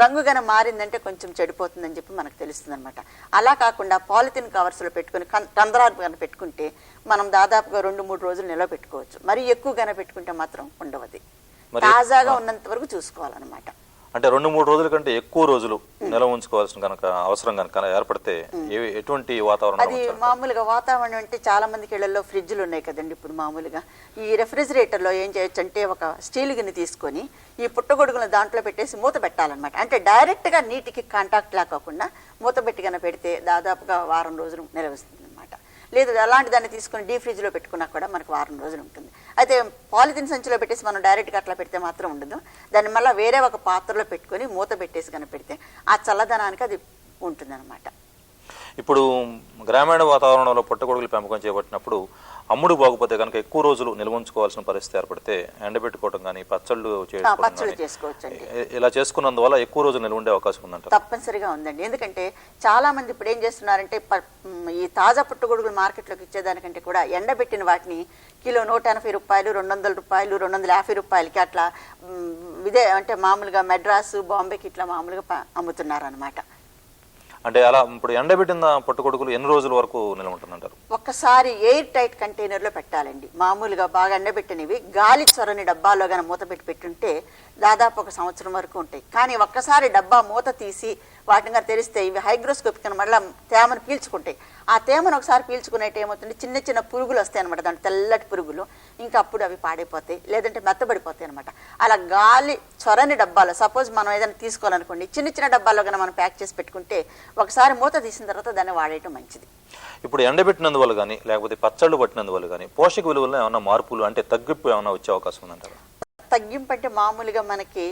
రంగు గన మారిందంటే కొంచెం చెడిపోతుందని చెప్పి మనకు తెలుస్తుంది అనమాట. అలా కాకుండా పాలిథిన్ కవర్స్లో పెట్టుకుని కందరాలు కనుక పెట్టుకుంటే మనం దాదాపుగా 2-3 రోజులు నిల్వ పెట్టుకోవచ్చు. మరి ఎక్కువ గన పెట్టుకుంటే మాత్రం ఉండవది, తాజాగా ఉన్నంత వరకు చూసుకోవాలన్నమాట. అంటే 2-3 రోజుల కంటే ఎక్కువ రోజులు నిల్వ ఉంచుకోవాల్సిన కనుక అవసరం కనుక ఏర్పడితే ఎటువంటి వాతావరణం? అది మామూలుగా వాతావరణం అంటే చాలా మందికి ఇళ్లలో ఫ్రిడ్జ్లు ఉన్నాయి కదండి. ఇప్పుడు మామూలుగా ఈ రెఫ్రిజిరేటర్లో ఏం చేయొచ్చు అంటే ఒక స్టీల్ గిన్నె తీసుకొని ఈ పుట్టగొడుగులను దాంట్లో పెట్టేసి మూత పెట్టాలన్నమాట. అంటే డైరెక్ట్గా నీటికి కాంటాక్ట్ కాకుండా మూత పెట్టి కనుక పెడితే దాదాపుగా 1 వారం రోజులు నిలవస్తుంది అనమాట. లేదు అలాంటి దాన్ని తీసుకొని డీప్ ఫ్రిడ్జ్లో పెట్టుకున్నా కూడా మనకు 1 వారం రోజులు ఉంటుంది. అయితే పాలిథిన్ సంచిలో పెట్టేసి మనం డైరెక్ట్గా అట్లా పెడితే మాత్రం ఉండదు. దాన్ని మళ్ళీ వేరే ఒక పాత్రలో పెట్టుకొని మూత పెట్టేసి కనుక పెడితే ఆ చల్లదనానికి అది ఉంటుందన్నమాట. ఇప్పుడు గ్రామీణ వాతావరణంలో పుట్టగొడుగులు పెంపకం చేపట్టినప్పుడు అమ్ముడు బాగుపోతే కనుక ఎక్కువ రోజులు నిల్వ ఉంచుకోవాల్సిన పరిస్థితి ఏర్పడితే ఎండబెట్టుకోవడం కానీ పచ్చళ్ళు చేసుకోవచ్చు. ఇలా చేసుకున్నందువల్ల ఎక్కువ రోజులు నిల్వ ఉండే అవకాశం ఉందంట? తప్పనిసరిగా ఉందండి. ఎందుకంటే చాలా మంది ఇప్పుడు ఏం చేస్తున్నారంటే ఈ తాజా పుట్టగొడుగులు మార్కెట్లోకి ఇచ్చేదానికంటే కూడా ఎండబెట్టిన వాటిని కిలో 180 రూపాయలు, 200 రూపాయలు, 250 రూపాయలకి అట్లా ఇదే అంటే మామూలుగా మెడ్రాసు, బాంబేకి ఇట్లా మామూలుగా అమ్ముతున్నారు అనమాట. అంటే అలా ఇప్పుడు ఎండబెట్టిన పుట్టగొడుగులు ఎన్ని రోజుల వరకు నిల్వ ఉంటుందంటారు? ఒక్కసారి ఎయిర్ టైట్ కంటైనర్లో పెట్టాలండి. మామూలుగా బాగా ఎండబెట్టినవి గాలి చొరని డబ్బాలో కానీ మూత పెట్టుంటే దాదాపు 1 సంవత్సరం వరకు ఉంటాయి. కానీ ఒక్కసారి డబ్బా మూత తీసి వాటిని కానీ తెరిస్తే ఇవి హైగ్రోస్కోపిక్ అని మళ్ళీ తేమను పీల్చుకుంటాయి. ఆ తేమను ఒకసారి పీల్చుకునేట్టు ఏమవుతుంది, చిన్న చిన్న పురుగులు వస్తాయి అనమాట, దాంట్లో తెల్లటి పురుగులు. ఇంకా అప్పుడు అవి పాడైపోతాయి, లేదంటే మెత్తబడిపోతాయి అనమాట. అలా గాలి చొరని డబ్బాలో సపోజ్ మనం ఏదైనా తీసుకోవాలనుకోండి, చిన్న చిన్న డబ్బాల్లో కానీ మనం ప్యాక్ చేసి పెట్టుకుంటే ఒకసారి మూత తీసిన తర్వాత దాన్ని వాడేయటం మంచిది. ఇప్పుడు ఎండబెట్టినందువల్ల కానీ లేకపోతే పచ్చళ్ళు పట్టినందువల్ల కానీ పోషక విలువల్లో ఏమైనా మార్పులు అంటే తగ్గింపు ఏమైనా వచ్చే అవకాశం ఉందంటారా? తగ్గింపు అంటే మామూలుగా మనకి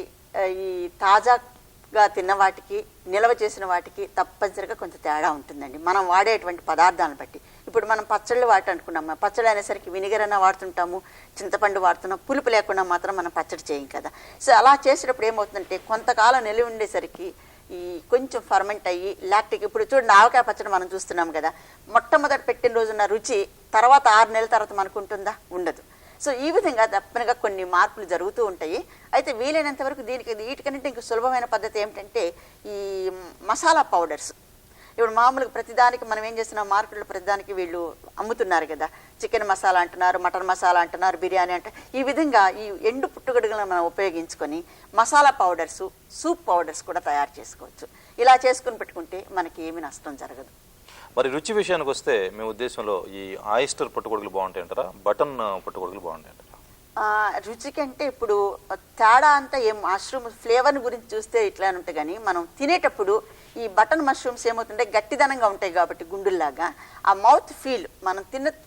ఈ తాజాగా తిన్న వాటికి నిల్వ చేసిన వాటికి తప్పనిసరిగా కొంచెం తేడా ఉంటుందండి, మనం వాడేటువంటి పదార్థాలను బట్టి. ఇప్పుడు మనం పచ్చళ్ళు అనుకున్నాము, పచ్చడి అనేసరికి వినిగర్ అన్న వాడుతుంటాము, చింతపండు వాడుతున్నాం, పులుపు లేకుండా మాత్రం మనం పచ్చడి చేయం కదా. సో అలా చేసేటప్పుడు ఏమవుతుందంటే కొంతకాలం నిల్వ ఉండేసరికి ఈ కొంచెం ఫర్మెంట్ అయ్యి లాక్టిక్, ఇప్పుడు చూడండి ఆవకాయ పచ్చడి మనం చూస్తున్నాం కదా, మొట్టమొదటి పెట్టిన రోజున్న రుచి తర్వాత 6 నెలల తర్వాత మనకు ఉంటుందా? ఉండదు. సో ఈ విధంగా తప్పనిగా కొన్ని మార్పులు జరుగుతూ ఉంటాయి. అయితే వీలైనంత వరకు వీటికంటే ఇంక సులభమైన పద్ధతి ఏమిటంటే ఈ మసాలా పౌడర్స్. ఇప్పుడు మామూలుగా ప్రతిదానికి మనం ఏం చేస్తున్నాం, మార్కెట్లో ప్రతిదానికి వీళ్ళు అమ్ముతున్నారు కదా, చికెన్ మసాలా అంటున్నారు, మటన్ మసాలా అంటున్నారు, బిర్యానీ అంటే. ఈ విధంగా ఈ ఎండు పుట్టుగడుగులను మనం ఉపయోగించుకొని మసాలా పౌడర్స్, సూప్ పౌడర్స్ కూడా తయారు చేసుకోవచ్చు. ఇలా చేసుకుని పెట్టుకుంటే మనకి ఏమీ నష్టం జరగదు. మరి రుచి విషయానికి వస్తే మీ ఉద్దేశంలో ఈ ఆయిస్టర్ పుట్టగొడుగులు బాగుంటాయి అంటారా, బటన్ పుట్టగొడుగులు బాగుంటాయి అంటారా? రుచి కంటే ఇప్పుడు తేడా అంతా ఏం మష్రూమ్ ఫ్లేవర్ని గురించి చూస్తే ఇట్లా ఉంటాయి, కానీ మనం తినేటప్పుడు ఈ బటన్ మష్రూమ్స్ ఏమవుతుంటే గట్టిదనంగా ఉంటాయి కాబట్టి గుండుల్లాగా ఆ మౌత్ ఫీల్ మనం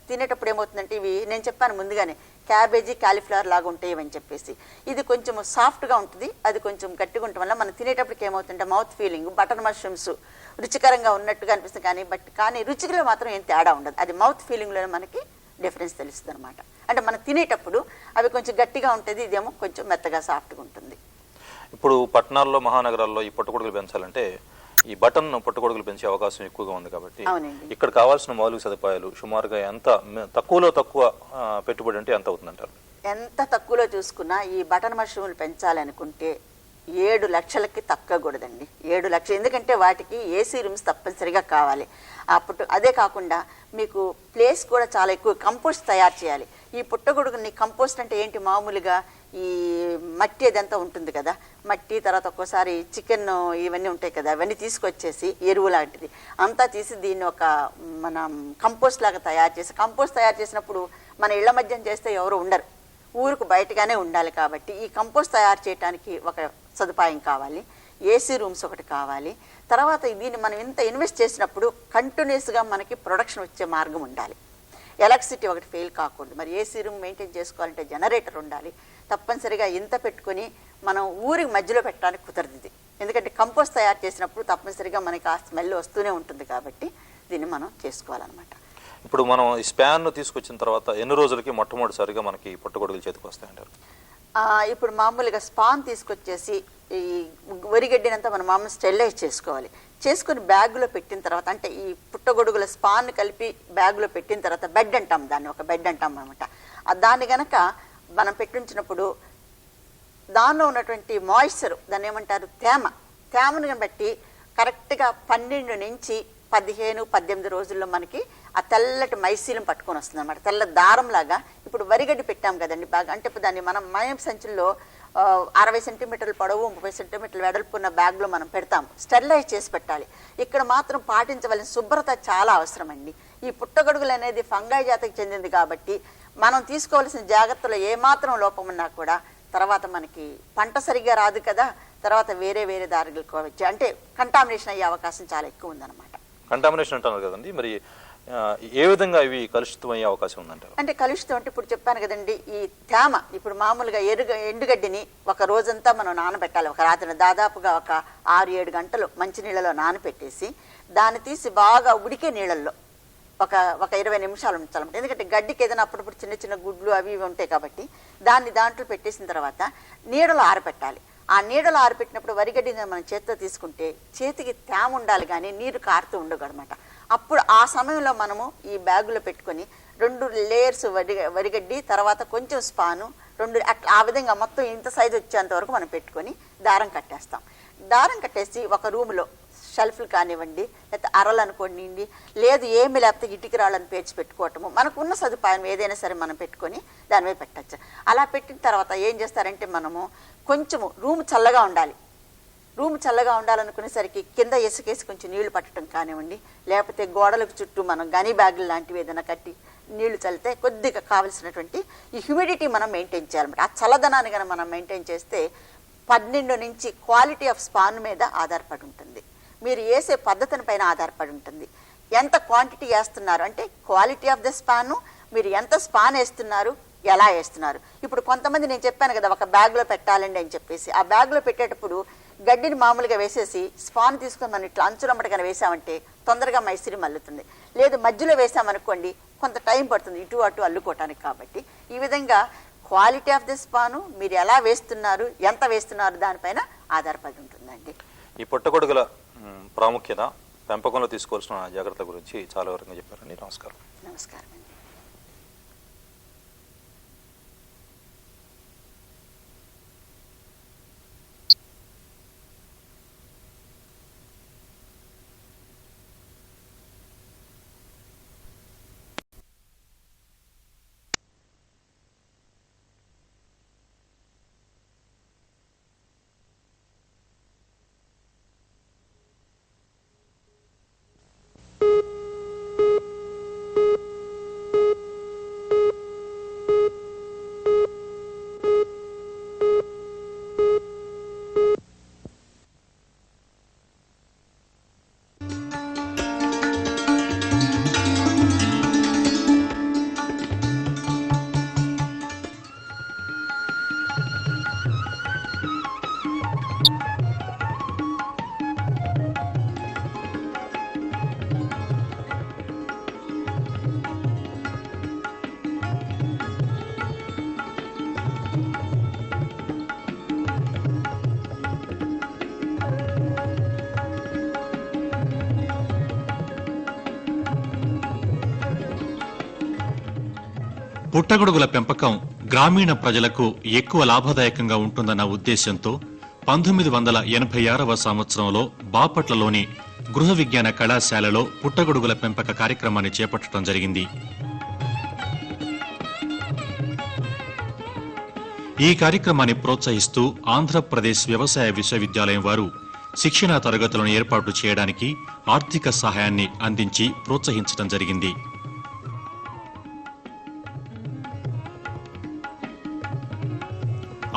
తినేటప్పుడు ఏమవుతుందంటే, ఇవి నేను చెప్పాను ముందుగానే క్యాబేజీ కాలీఫ్లవర్ లాగా ఉంటాయి అని చెప్పేసి, ఇది కొంచెం సాఫ్ట్గా ఉంటుంది, అది కొంచెం గట్టిగా ఉండటం వల్ల మనం తినేటప్పటికి ఏమవుతుంటే మౌత్ ఫీలింగ్ బటన్ మష్రూమ్స్ రుచికరంగా ఉన్నట్టుగా అనిపిస్తుంది, కానీ రుచిలో మాత్రం ఏం తేడా ఉండదు. అది మౌత్ ఫీలింగ్లోనే మనకి డిఫరెన్స్ తెలుస్తుంది అనమాట. అంటే మనం తినేటప్పుడు అవి కొంచెం గట్టిగా ఉంటుంది, ఇదేమో కొంచెం మెత్తగా సాఫ్ట్గా ఉంటుంది. ఇప్పుడు పట్టణాల్లో మహానగరాల్లో ఈ పుట్టగొడుగులు పెంచాలంటే ఈ బటన్ పుట్టగొడుగులు పెంచే అవకాశం ఎక్కువగా ఉంది కాబట్టి ఇక్కడ కావాల్సిన మౌలిక సదుపాయాలు సుమారుగా ఎంత తక్కువలో తక్కువ పెట్టుబడి అంటే ఎంత అవుతుందంటారు? ఎంత తక్కువలో చూసుకున్నా ఈ బటన్ మష్రూమ్లు పెంచాలనుకుంటే 7 లక్షలకి తగ్గకూడదండి. 7 లక్షలు, ఎందుకంటే వాటికి ఏసీ రూమ్స్ తప్పనిసరిగా కావాలి. అప్పుడు అదే కాకుండా మీకు ప్లేస్ కూడా చాలా ఎక్కువ, కంపోస్ట్ తయారు చేయాలి. ఈ పుట్టగొడుగుని కంపోస్ట్ అంటే ఏంటి, మామూలుగా ఈ మట్టి అదంతా ఉంటుంది కదా, మట్టి తర్వాత ఒక్కోసారి చికెన్ ఇవన్నీ ఉంటాయి కదా, అవన్నీ తీసుకొచ్చేసి ఎరువు లాంటిది అంతా తీసి దీన్ని ఒక మనం కంపోస్ట్ లాగా తయారు చేసి, కంపోస్ట్ తయారు చేసినప్పుడు మన ఇళ్ల మధ్యం చేస్తే ఎవరు ఉండరు, ఊరుకు బయటగానే ఉండాలి. కాబట్టి ఈ కంపోస్ట్ తయారు చేయడానికి ఒక సదుపాయం కావాలి, ఏసీ రూమ్స్ ఒకటి కావాలి. తర్వాత దీన్ని మనం ఇంత ఇన్వెస్ట్ చేసినప్పుడు కంటిన్యూస్గా మనకి ప్రొడక్షన్ వచ్చే మార్గం ఉండాలి. ఎలక్ట్రిసిటీ ఒకటి ఫెయిల్ కాకూడదు. మరి ఏసీ రూమ్ మెయింటైన్ చేసుకోవాలంటే జనరేటర్ ఉండాలి. తప్పనిసరిగా ఇంత పెట్టుకొని మనం ఊరికి మధ్యలో పెట్టడానికి కుదరదు ఇది, ఎందుకంటే కంపోస్ట్ తయారు చేసినప్పుడు తప్పనిసరిగా మనకి ఆ స్మెల్ వస్తూనే ఉంటుంది కాబట్టి దీన్ని మనం చేసుకోవాలన్నమాట. ఇప్పుడు మనం ఈ స్పాన్ తీసుకొచ్చిన తర్వాత ఎన్ని రోజులకి మొట్టమొదటిసారిగా మనకి పుట్టగొడుగులు చేతికి వస్తాయంటారు? ఇప్పుడు మామూలుగా స్పాన్ తీసుకొచ్చేసి ఈ వరిగడ్డినంతా మనం మామూలు స్టెరిలైజ్ చేసుకోవాలి. చేసుకుని బ్యాగులో పెట్టిన తర్వాత, అంటే ఈ పుట్టగొడుగుల స్పాన్ కలిపి బ్యాగులో పెట్టిన తర్వాత బెడ్ అంటాం దాన్ని, ఒక బెడ్ అంటాం అనమాట. దాన్ని గనక మనం పెట్టించినప్పుడు దానిలో ఉన్నటువంటి మాయిశ్చర్, దాన్ని ఏమంటారు, తేమను బట్టి కరెక్ట్గా 12 నుంచి 15-18 రోజుల్లో మనకి ఆ తెల్లటి మైసీలం పట్టుకొని వస్తుంది అనమాట, తెల్ల దారంలాగా. ఇప్పుడు వరిగడ్డి పెట్టాం కదండి బాగా, అంటే ఇప్పుడు దాన్ని మనం మయం సంచుల్లో 60 సెంటీమీటర్ల పొడవు 30 సెంటీమీటర్ల వెడల్పున్న బ్యాగ్లో మనం పెడతాము. స్టెరిలైజ్ చేసి పెట్టాలి. ఇక్కడ మాత్రం పాటించవలసిన శుభ్రత చాలా అవసరం అండి. ఈ పుట్టగొడుగులు అనేది ఫంగై జాతికి చెందింది కాబట్టి మనం తీసుకోవాల్సిన జాగ్రత్తలో ఏమాత్రం లోపం ఉన్నా కూడా తర్వాత మనకి పంట సరిగ్గా రాదు కదా, తర్వాత వేరే దారులకు వచ్చి అంటే కంటామినేషన్ అయ్యే అవకాశం చాలా ఎక్కువ ఉందన్నమాట. కంటామినేషన్ అంటున్నారు కదండి, మరి ఏ విధంగా ఇవి కలుషితం అయ్యే అవకాశం ఉందంటారు? అంటే కలుషితం అంటే ఇప్పుడు చెప్పాను కదండి, ఈ తేమ, ఇప్పుడు మామూలుగా ఎండుగడ్డిని ఒక రోజంతా మనం నానబెట్టాలి. ఒక రాత్రి దాదాపుగా ఒక 6-7 గంటలు మంచినీళ్ళలో నానబెట్టేసి దాన్ని తీసి బాగా ఉడికే నీళ్ళల్లో ఒక 20 నిమిషాలు ఉంచాలన్నమాట. ఎందుకంటే గడ్డికి ఏదైనా అప్పుడప్పుడు చిన్న గుడ్లు అవి ఇవి ఉంటాయి కాబట్టి దాంట్లో పెట్టేసిన తర్వాత నీడలో ఆరబెట్టాలి. ఆ నీడలో ఆరబెట్టినప్పుడు వరిగడ్డిని మనం చేతితో తీసుకుంటే చేతికి తేమ ఉండాలి కానీ నీరు కారుతూ ఉండకూడదన్నమాట. అప్పుడు ఆ సమయంలో మనము ఈ బ్యాగులో పెట్టుకొని 2 లేయర్స్ వరిగడ్డి, తర్వాత కొంచెం స్పాను, 2 అట్లా ఆ విధంగా మొత్తం ఇంత సైజు వచ్చేంత వరకు మనం పెట్టుకొని దారం కట్టేస్తాం. దారం కట్టేసి ఒక రూమ్లో షెల్ఫ్లు కానివ్వండి, లేకపోతే అరలు అనుకోండి, లేదు ఏమి లేకపోతే ఇటుకి రాళ్ళని పేర్చి పెట్టుకోవటము, మనకు ఉన్న సదుపాయం ఏదైనా సరే మనం పెట్టుకొని దాని మీద పెట్టచ్చు. అలా పెట్టిన తర్వాత ఏం చేస్తారంటే, మనము కొంచెము రూమ్ చల్లగా ఉండాలి. రూమ్ చల్లగా ఉండాలనుకునేసరికి కింద ఇసుకేసి కొంచెం నీళ్లు పట్టడం కానివ్వండి, లేకపోతే గోడలకు చుట్టూ మనం గనీ బ్యాగులు లాంటివి ఏదైనా కట్టి నీళ్లు చల్లితే కొద్దిగా కావలసినటువంటి ఈ హ్యూమిడిటీ మనం మెయింటైన్ చేయాలన్నమాట. ఆ చల్లదనాన్ని కనుక మనం మెయింటైన్ చేస్తే 12 నుంచి క్వాలిటీ ఆఫ్ స్పాన్ మీద ఆధారపడి ఉంటుంది, మీరు వేసే పద్ధతిని పైన ఆధారపడి ఉంటుంది. ఎంత క్వాంటిటీ వేస్తున్నారు అంటే క్వాలిటీ ఆఫ్ ద స్పాను, మీరు ఎంత స్పాన్ వేస్తున్నారు, ఎలా వేస్తున్నారు. ఇప్పుడు కొంతమంది నేను చెప్పాను కదా ఒక బ్యాగ్లో పెట్టాలండి అని చెప్పేసి, ఆ బ్యాగ్లో పెట్టేటప్పుడు గడ్డిని మామూలుగా వేసేసి స్పాన్ తీసుకొని మనం ఇట్లా అంచులమ్మటగా వేసామంటే తొందరగా మైసిరి మల్లుతుంది. లేదు మధ్యలో వేసామనుకోండి కొంత టైం పడుతుంది ఇటు అటు అల్లుకోవటానికి. కాబట్టి ఈ విధంగా క్వాలిటీ ఆఫ్ ద స్పాను మీరు ఎలా వేస్తున్నారు, ఎంత వేస్తున్నారు దానిపైన ఆధారపడి ఉంటుందండి. ఈ పుట్టగొడుగుల ప్రాముఖ్యత, పెంపకంలో తీసుకోవాల్సిన జాగ్రత్తల గురించి చాలా వివరంగా చెప్పారండి. నమస్కారం. నమస్కారం. పుట్టగొడుగుల పెంపకం గ్రామీణ ప్రజలకు ఎక్కువ లాభదాయకంగా ఉంటుందన్న ఉద్దేశంతో 1986వ సంవత్సరంలో బాపట్లలోని గృహ విజ్ఞాన కళాశాలలో పుట్టగొడుగుల పెంపక కార్యక్రమాన్ని చేపట్టడం జరిగింది. ఈ కార్యక్రమాన్ని ప్రోత్సహిస్తూ ఆంధ్రప్రదేశ్ వ్యవసాయ విశ్వవిద్యాలయం వారు శిక్షణా తరగతులను ఏర్పాటు చేయడానికి ఆర్థిక సహాయాన్ని అందించి ప్రోత్సహించడం జరిగింది.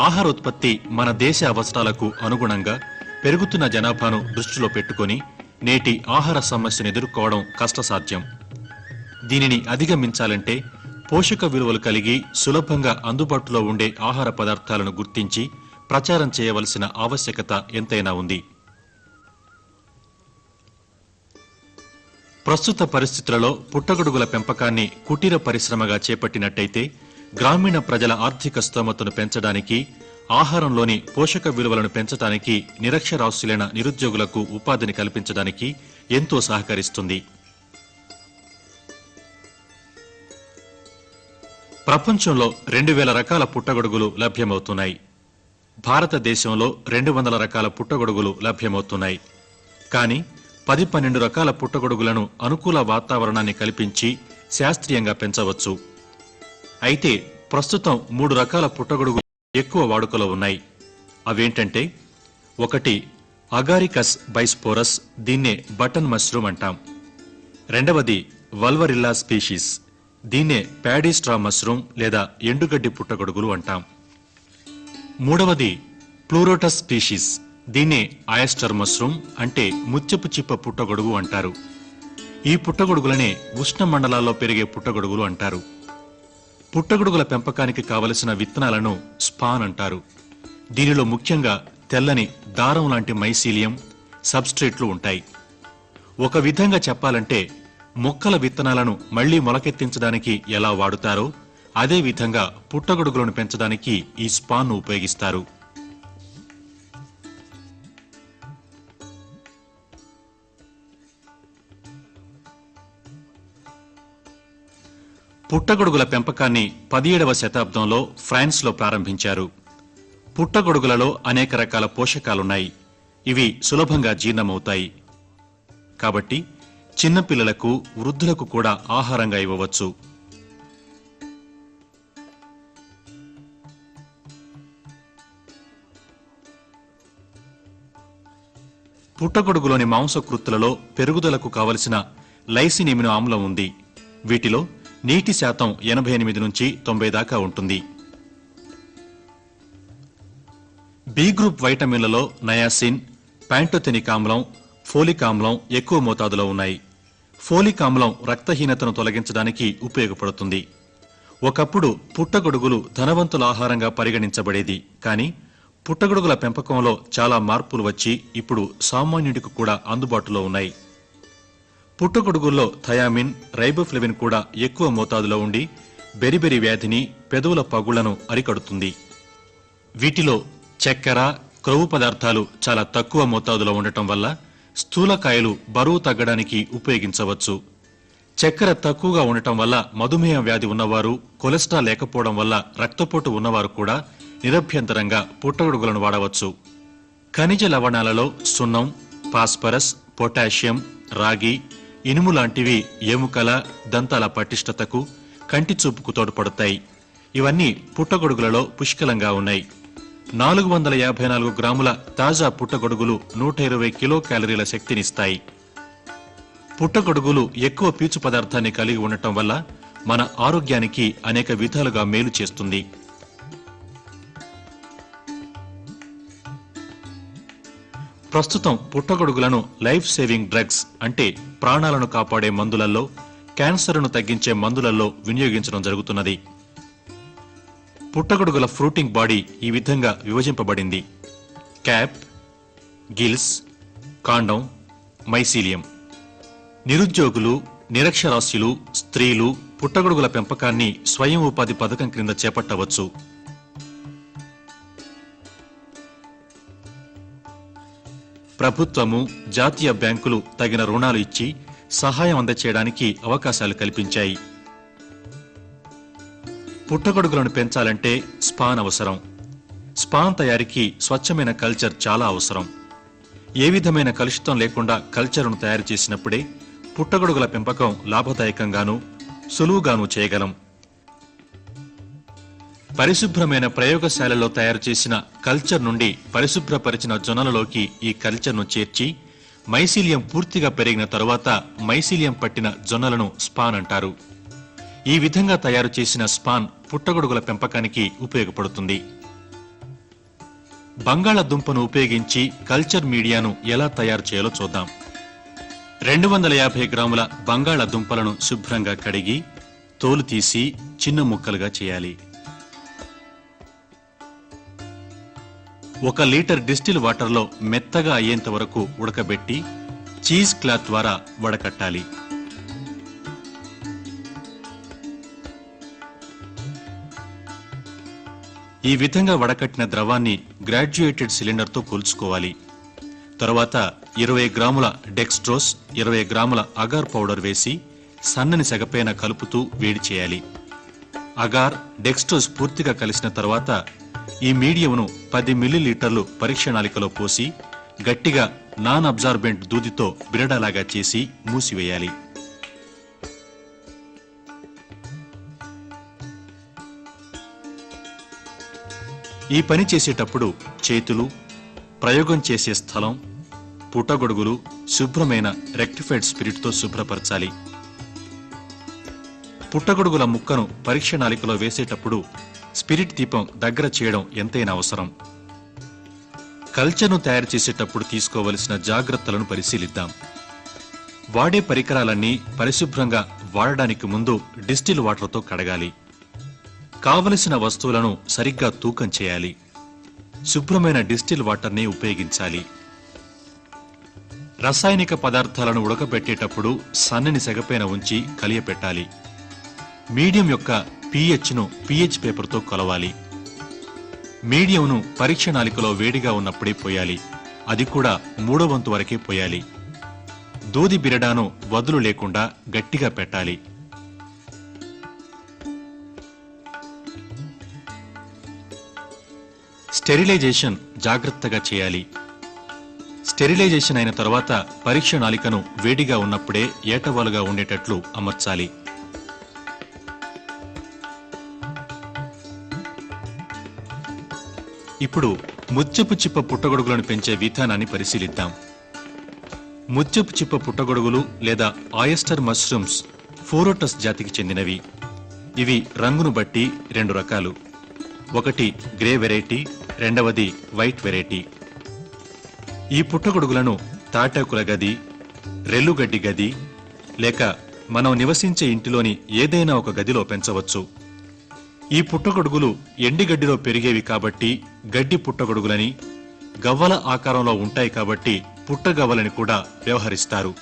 ఆహారోత్పత్తి మన దేశ అవసరాలకు అనుగుణంగా పెరుగుతున్న జనాభాను దృష్టిలో పెట్టుకుని నేటి ఆహార సమస్యను ఎదుర్కోవడం కష్టసాధ్యం. దీనిని అధిగమించాలంటే పోషక విలువలు కలిగి సులభంగా అందుబాటులో ఉండే ఆహార పదార్థాలను గుర్తించి ప్రచారం చేయవలసిన ఆవశ్యకత ఎంతైనా ఉంది. ప్రస్తుత పరిస్థితులలో పుట్టగొడుగుల పెంపకాన్ని కుటీర పరిశ్రమగా చేపట్టినట్టయితే గ్రామీణ ప్రజల ఆర్థిక స్తోమతను పెంచడానికి, ఆహారంలోని పోషక విలువలను పెంచడానికి, నిరక్షరాస్యులైన నిరుద్యోగులకు ఉపాధిని కల్పించడానికి ఎంతో సహకరిస్తుంది. ప్రపంచంలో 2000 రకాల పుట్టగొడుగులు లభ్యమవుతున్నాయి. భారతదేశంలో 200 రకాల పుట్టగొడుగులు లభ్యమవుతున్నాయి. కానీ 10-12 రకాల పుట్టగొడుగులను అనుకూల వాతావరణాన్ని కల్పించి శాస్త్రీయంగా పెంచవచ్చు. అయితే ప్రస్తుతం 3 రకాల పుట్టగొడుగులు ఎక్కువ వాడుకలో ఉన్నాయి. అవేంటంటే, 1 అగారికస్ బైస్పోరస్, దీన్నే బటన్ మష్రూమ్ అంటాం. 2వది వల్వరిల్లా స్పీషీస్, దీన్నే ప్యాడీ స్ట్రా మష్రూమ్ లేదా ఎండుగడ్డి పుట్టగొడుగులు అంటాం. 3వది ప్లూరోటస్ స్పీషీస్, దీన్నే ఆయస్టర్ మష్రూమ్ అంటే ముత్యపు చిప్ప పుట్టగొడుగు అంటారు. ఈ పుట్టగొడుగులనే ఉష్ణ మండలాల్లో పెరిగే పుట్టగొడుగులు అంటారు. పుట్టగొడుగుల పెంపకానికి కావలసిన విత్తనాలను స్పాన్ అంటారు. దీనిలో ముఖ్యంగా తెల్లని దారం లాంటి మైసీలియం, సబ్స్ట్రేట్లు ఉంటాయి. ఒక విధంగా చెప్పాలంటే మొక్కల విత్తనాలను మళ్లీ మొలకెత్తించడానికి ఎలా వాడుతారో అదే విధంగా పుట్టగొడుగులను పెంచడానికి ఈ స్పాన్ను ఉపయోగిస్తారు. పుట్టగొడుగుల పెంపకాన్ని 17వ శతాబ్దంలో ఫ్రాన్స్లో ప్రారంభించారు. పుట్టగొడుగులలో అనేక రకాల పోషకాలున్నాయి. ఇవి సులభంగా జీర్ణమవుతాయి. కాబట్టి చిన్నపిల్లలకు, వృద్ధులకు కూడా ఆహారంగా ఇవ్వవచ్చు. పుట్టగొడుగులోని మాంసకృత్తులలో పెరుగుదలకు కావలసిన లైసిన్ ఎమినో ఆమ్లం ఉంది. వీటిలో నీటి శాతం 88 నుంచి 90 దాకా ఉంటుంది. బి గ్రూప్ వైటమిన్లలో నయాసిన్, ప్యాంటోథెనిక్ ఆమ్లం, ఫోలిక్ ఆమ్లం ఎక్కువ మోతాదులో ఉన్నాయి. ఫోలిక్ ఆమ్లం రక్తహీనతను తొలగించడానికి ఉపయోగపడుతుంది. ఒకప్పుడు పుట్టగొడుగులు ధనవంతుల ఆహారంగా పరిగణించబడేది. కానీ పుట్టగొడుగుల పెంపకంలో చాలా మార్పులు వచ్చి ఇప్పుడు సామాన్యుడికి కూడా అందుబాటులో ఉన్నాయి. పుట్టగొడుగుల్లో థయామిన్, రైబోఫ్లెవిన్ కూడా ఎక్కువ మోతాదులో ఉండి బెరిబెరి వ్యాధిని, పెదవుల పగుళ్లను అరికడుతుంది. వీటిలో చక్కెర, క్రొవ్వు పదార్థాలు చాలా తక్కువ మోతాదులో ఉండటం వల్ల స్థూలకాయలు బరువు తగ్గడానికి ఉపయోగించవచ్చు. చక్కెర తక్కువగా ఉండటం వల్ల మధుమేహం వ్యాధి ఉన్నవారు, కొలెస్ట్రాల్ లేకపోవడం వల్ల రక్తపోటు ఉన్నవారు కూడా నిరభ్యంతరంగా పుట్టగొడుగులను వాడవచ్చు. ఖనిజ లవణాలలో సున్నం, ఫాస్ఫరస్, పొటాషియం, రాగి, ఇనుము లాంటివి ఎముకల, దంతాల పటిష్టతకు, కంటి చూపుకు తోడ్పడతాయి. ఇవన్నీ పుట్టగొడుగులలో పుష్కలంగా ఉన్నాయి. 454 గ్రాముల తాజా పుట్టగొడుగులు 120 కిలో క్యాలరీల శక్తినిస్తాయి. పుట్టగొడుగులు ఎక్కువ పీచు పదార్థాన్ని కలిగి ఉండటం వల్ల మన ఆరోగ్యానికి అనేక విధాలుగా మేలు చేస్తుంది. ప్రస్తుతం పుట్టగొడుగులను లైఫ్ సేవింగ్ డ్రగ్స్ అంటే ప్రాణాలను కాపాడే మందులలో, క్యాన్సర్ను తగ్గించే మందులలో వినియోగించడం జరుగుతున్నది. పుట్టగొడుగుల ఫ్రూటింగ్ బాడీ ఈ విధంగా విభజింపబడింది: క్యాప్, గిల్స్, కాండం, మైసీలియం. నిరుద్యోగులు, నిరక్షరాస్యులు, స్త్రీలు పుట్టగొడుగుల పెంపకాన్ని స్వయం ఉపాధి పథకం క్రింద చేపట్టవచ్చు. ప్రభుత్వము, జాతీయ బ్యాంకులు తగిన రుణాలు ఇచ్చి సహాయం అందచేయడానికి అవకాశాలు కల్పించాయి. పుట్టగొడుగులను పెంచాలంటే స్పాన్ అవసరం. స్పాన్ తయారీకి స్వచ్ఛమైన కల్చర్ చాలా అవసరం. ఏ విధమైన కలుషితం లేకుండా కల్చర్ను తయారు చేసినప్పుడే పుట్టగొడుగుల పెంపకం లాభదాయకంగానూ సులువుగానూ చేయగలం. పరిశుభ్రమైన ప్రయోగశాలలో తయారు చేసిన కల్చర్ నుండి పరిశుభ్రపరిచిన జొన్నలలోకి ఈ కల్చర్ను చేర్చి మైసీలియం పూర్తిగా పెరిగిన తరువాత మైసీలియం పట్టిన జొన్నలను స్పాన్ అంటారు. ఈ విధంగా తయారు చేసిన స్పాన్ పుట్టగొడుగుల పెంపకానికి ఉపయోగపడుతుంది. బంగాళాదుంపను ఉపయోగించి కల్చర్ మీడియాను ఎలా తయారు చేయాలో చూద్దాం. 250 గ్రాముల బంగాళాదుంపలను శుభ్రంగా కడిగి తోలు తీసి చిన్న ముక్కలుగా చేయాలి. 1 లీటర్ డిస్టిల్ వాటర్లో మెత్తగా అయ్యేంత వరకు ఉడకబెట్టి చీజ్ క్లాత్ ద్వారా వడకట్టాలి. ఈ విధంగా వడకట్టిన ద్రవాన్ని గ్రాడ్యుయేటెడ్ సిలిండర్తో కూల్చుకోవాలి. తరువాత 20 గ్రాముల డెక్స్ట్రోస్, 20 గ్రాముల అగార్ పౌడర్ వేసి సన్నని సెగపైన కలుపుతూ వేడి చేయాలి. అగార్, డెక్స్ట్రోస్ పూర్తిగా కలిసిన తరువాత ఈ మీడియంను 10 మిల్లీలీటర్లు పరీక్ష నాళికలో పోసి గట్టిగా నాన్ అబ్జార్బెంట్ దూదితో బిరడలాగా చేసి మూసివేయాలి. ఈ పని చేసేటప్పుడు చేతులు, ప్రయోగం చేసే స్థలం, పుట్టగొడుగులు శుభ్రమైన రెక్టిఫైడ్ స్పిరిట్తో శుభ్రపరచాలి. పుట్టగొడుగుల ముక్కను పరీక్ష నాళికలో వేసేటప్పుడు స్పిరిట్ దీపం దగ్గర చేయడం ఎంతైనా అవసరం. కల్చర్ను తయారు చేసేటప్పుడు తీసుకోవలసిన జాగ్రత్తలను పరిశీలిద్దాం. వాడే పరికరాలన్నీ పరిశుభ్రంగా వాడడానికి ముందు డిస్టిల్ వాటర్తో కడగాలి. కావలసిన వస్తువులను సరిగ్గా తూకం చేయాలి. శుభ్రమైన డిస్టిల్ వాటర్ని ఉపయోగించాలి. రసాయనిక పదార్థాలను ఉడకబెట్టేటప్పుడు సన్నని సెగపైన ఉంచి కలియపెట్టాలి. మీడియం యొక్క pHను pH పేపర్తో కొలవాలి. మీడియంను పరీక్ష నాళికలో వేడిగా ఉన్నప్పుడే పోయాలి. అది కూడా 3వ వంతు వరకే పోయాలి. దూది బిరడాను వదులు లేకుండా గట్టిగా పెట్టాలి. స్టెరిలైజేషన్ జాగ్రత్తగా చేయాలి. స్టెరిలైజేషన్ అయిన తర్వాత పరీక్ష నాళికను వేడిగా ఉన్నప్పుడే ఏటవాలుగా ఉండేటట్లు అమర్చాలి. ఇప్పుడు ముత్యపు చిప్ప పుట్టగొడుగులను పెంచే విధానాన్ని పరిశీలిద్దాం. ముత్యపు చిప్ప పుట్టగొడుగులు లేదా ఆయస్టర్ మష్రూమ్స్ ఫోరోటస్ జాతికి చెందినవి. ఇవి రంగును బట్టి 2 రకాలు. ఒకటి గ్రే వెరైటీ, రెండవది వైట్ వెరైటీ. ఈ పుట్టగొడుగులను తాటాకుల గది, రెల్లుగడ్డి గది లేక మనం నివసించే ఇంటిలోని ఏదైనా ఒక గదిలో పెంచవచ్చు. ఈ పుట్టగొడుగులు ఎండిగడ్డిలో పెరిగేవి కాబట్టి గడ్డి పుట్టగొడుగులని, గవ్వల ఆకారంలో ఉంటాయి కాబట్టి పుట్టగవ్వలని కూడా వ్యవహరిస్తారు.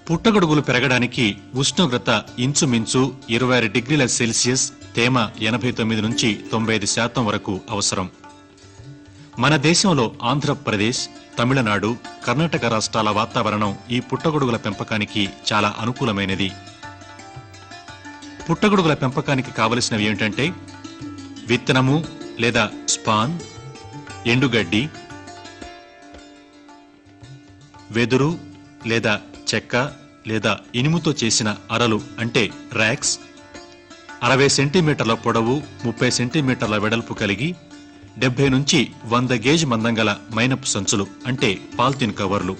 పుట్టగొడుగులు పెరగడానికి ఉష్ణోగ్రత ఇంచుమించు 26 డిగ్రీల సెల్సియస్, తేమ 89 నుంచి 95% వరకు అవసరం. మన దేశంలో ఆంధ్రప్రదేశ్, తమిళనాడు, కర్ణాటక రాష్ట్రాల వాతావరణం ఈ పుట్టగొడుగుల పెంపకానికి చాలా అనుకూలమైనది. పుట్టగొడుగుల పెంపకానికి కావలసినవి ఏమిటంటే విత్తనము లేదా స్పాన్, ఎండుగడ్డి, వెదురు లేదా చెక్క లేదా ఇనుముతో చేసిన అరలు అంటే ర్యాక్స్, 60 సెంటీమీటర్ల పొడవు, 30 సెంటీమీటర్ల వెడల్పు కలిగి 70 నుంచి 100 గేజ్ మందం గల మైనపు సంచులు అంటే పాలిథిన్ కవర్లు.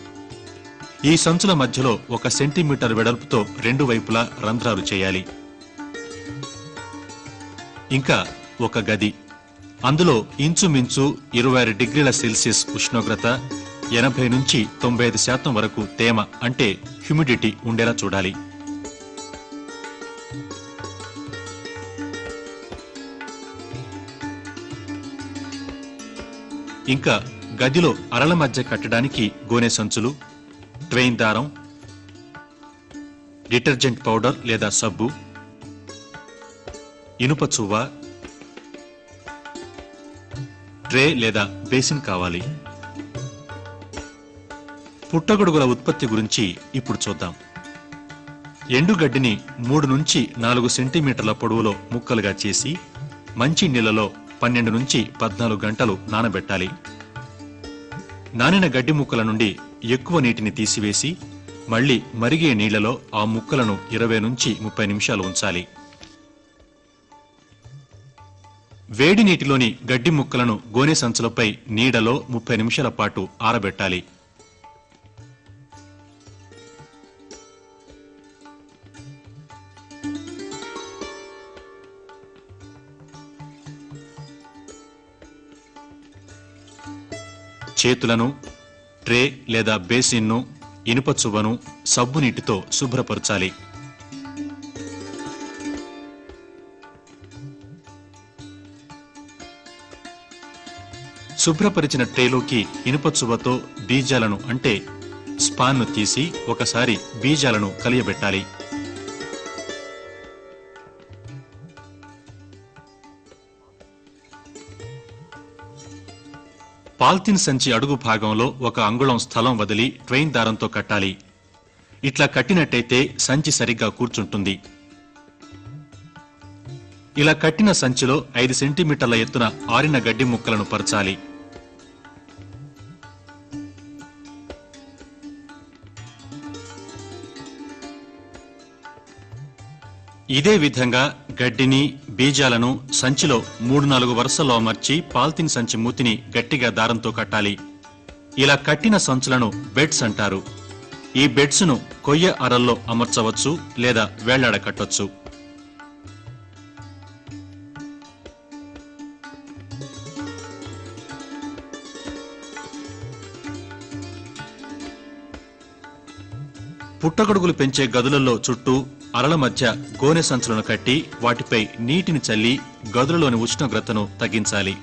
ఈ సంచుల మధ్యలో 1 సెంటీమీటర్ వెడల్పుతో 2 వైపులా రంధ్రాలు చేయాలి. ఇంకా ఒక గది, అందులో ఇంచుమించు 26 డిగ్రీల సెల్సియస్ ఉష్ణోగ్రత, 80 నుంచి 95% వరకు తేమ అంటే హ్యూమిడిటీ ఉండేలా చూడాలి. ఇంకా గదిలో అరల మధ్య కట్టడానికి గోనె సంచులు, ట్రైన్ దారం, డిటర్జెంట్ పౌడర్ లేదా సబ్బు, ఇనుప చువ్వ, ట్రే లేదా బేసిన్ కావాలి. పుట్టగొడుగుల ఉత్పత్తి గురించి ఇప్పుడు చూద్దాం. ఎండుగడ్డిని 3 నుంచి 4 సెంటీమీటర్ల పొడవులో ముక్కలుగా చేసి మంచి నీళ్లలో 12 నుంచి 14 గంటలు నానబెట్టాలి. నానిన గడ్డి ముక్కల నుండి ఎక్కువ నీటిని తీసివేసి మళ్లీ మరిగే నీళ్లలో ఆ ముక్కలను 20 నుంచి 30 నిమిషాలు ఉంచాలి. వేడి నీటిలోని గడ్డి ముక్కలను గోనె సంచులపై నీడలో 30 నిమిషాల పాటు ఆరబెట్టాలి. చేతులను, ట్రే లేదా బేసిన్ను, ఇనుప చువ్వను సబ్బు నీటితో శుభ్రపరచాలి. శుభ్రపరిచిన ట్రేలోకి ఇనుప చువ్వతో బీజాలను అంటే స్పాన్ను తీసి ఒకసారి బీజాలను కలియబెట్టాలి. పాల్తిన్ సంచి అడుగు భాగంలో 1 అంగుళం స్థలం వదిలి ట్వైన్ దారంతో కట్టాలి. ఇట్లా కట్టినట్టయితే సంచి సరిగ్గా కూర్చుంటుంది. ఇలా కట్టిన సంచిలో 5 సెంటీమీటర్ల ఎత్తున ఆరిన గడ్డి ముక్కలను పరచాలి. ఇదే విధంగా గడ్డిని, బీజాలను సంచిలో 3-4 వరుసల్లో అమర్చి పాల్తిన్ సంచి మూతిని గట్టిగా దారంతో కట్టాలి. ఇలా కట్టిన సంచులను బెడ్స్ అంటారు. ఈ బెడ్స్ ను కొయ్య అరల్లో అమర్చవచ్చు లేదా వేళ్లాడ కట్టొచ్చు. పుట్టగొడుగులు పెంచే గదులలో చుట్టూ అరల మధ్య గోనె సంచులను కట్టి వాటిపై నీటిని చల్లి గదులలోని ఉష్ణోగ్రతను తగ్గించాలి.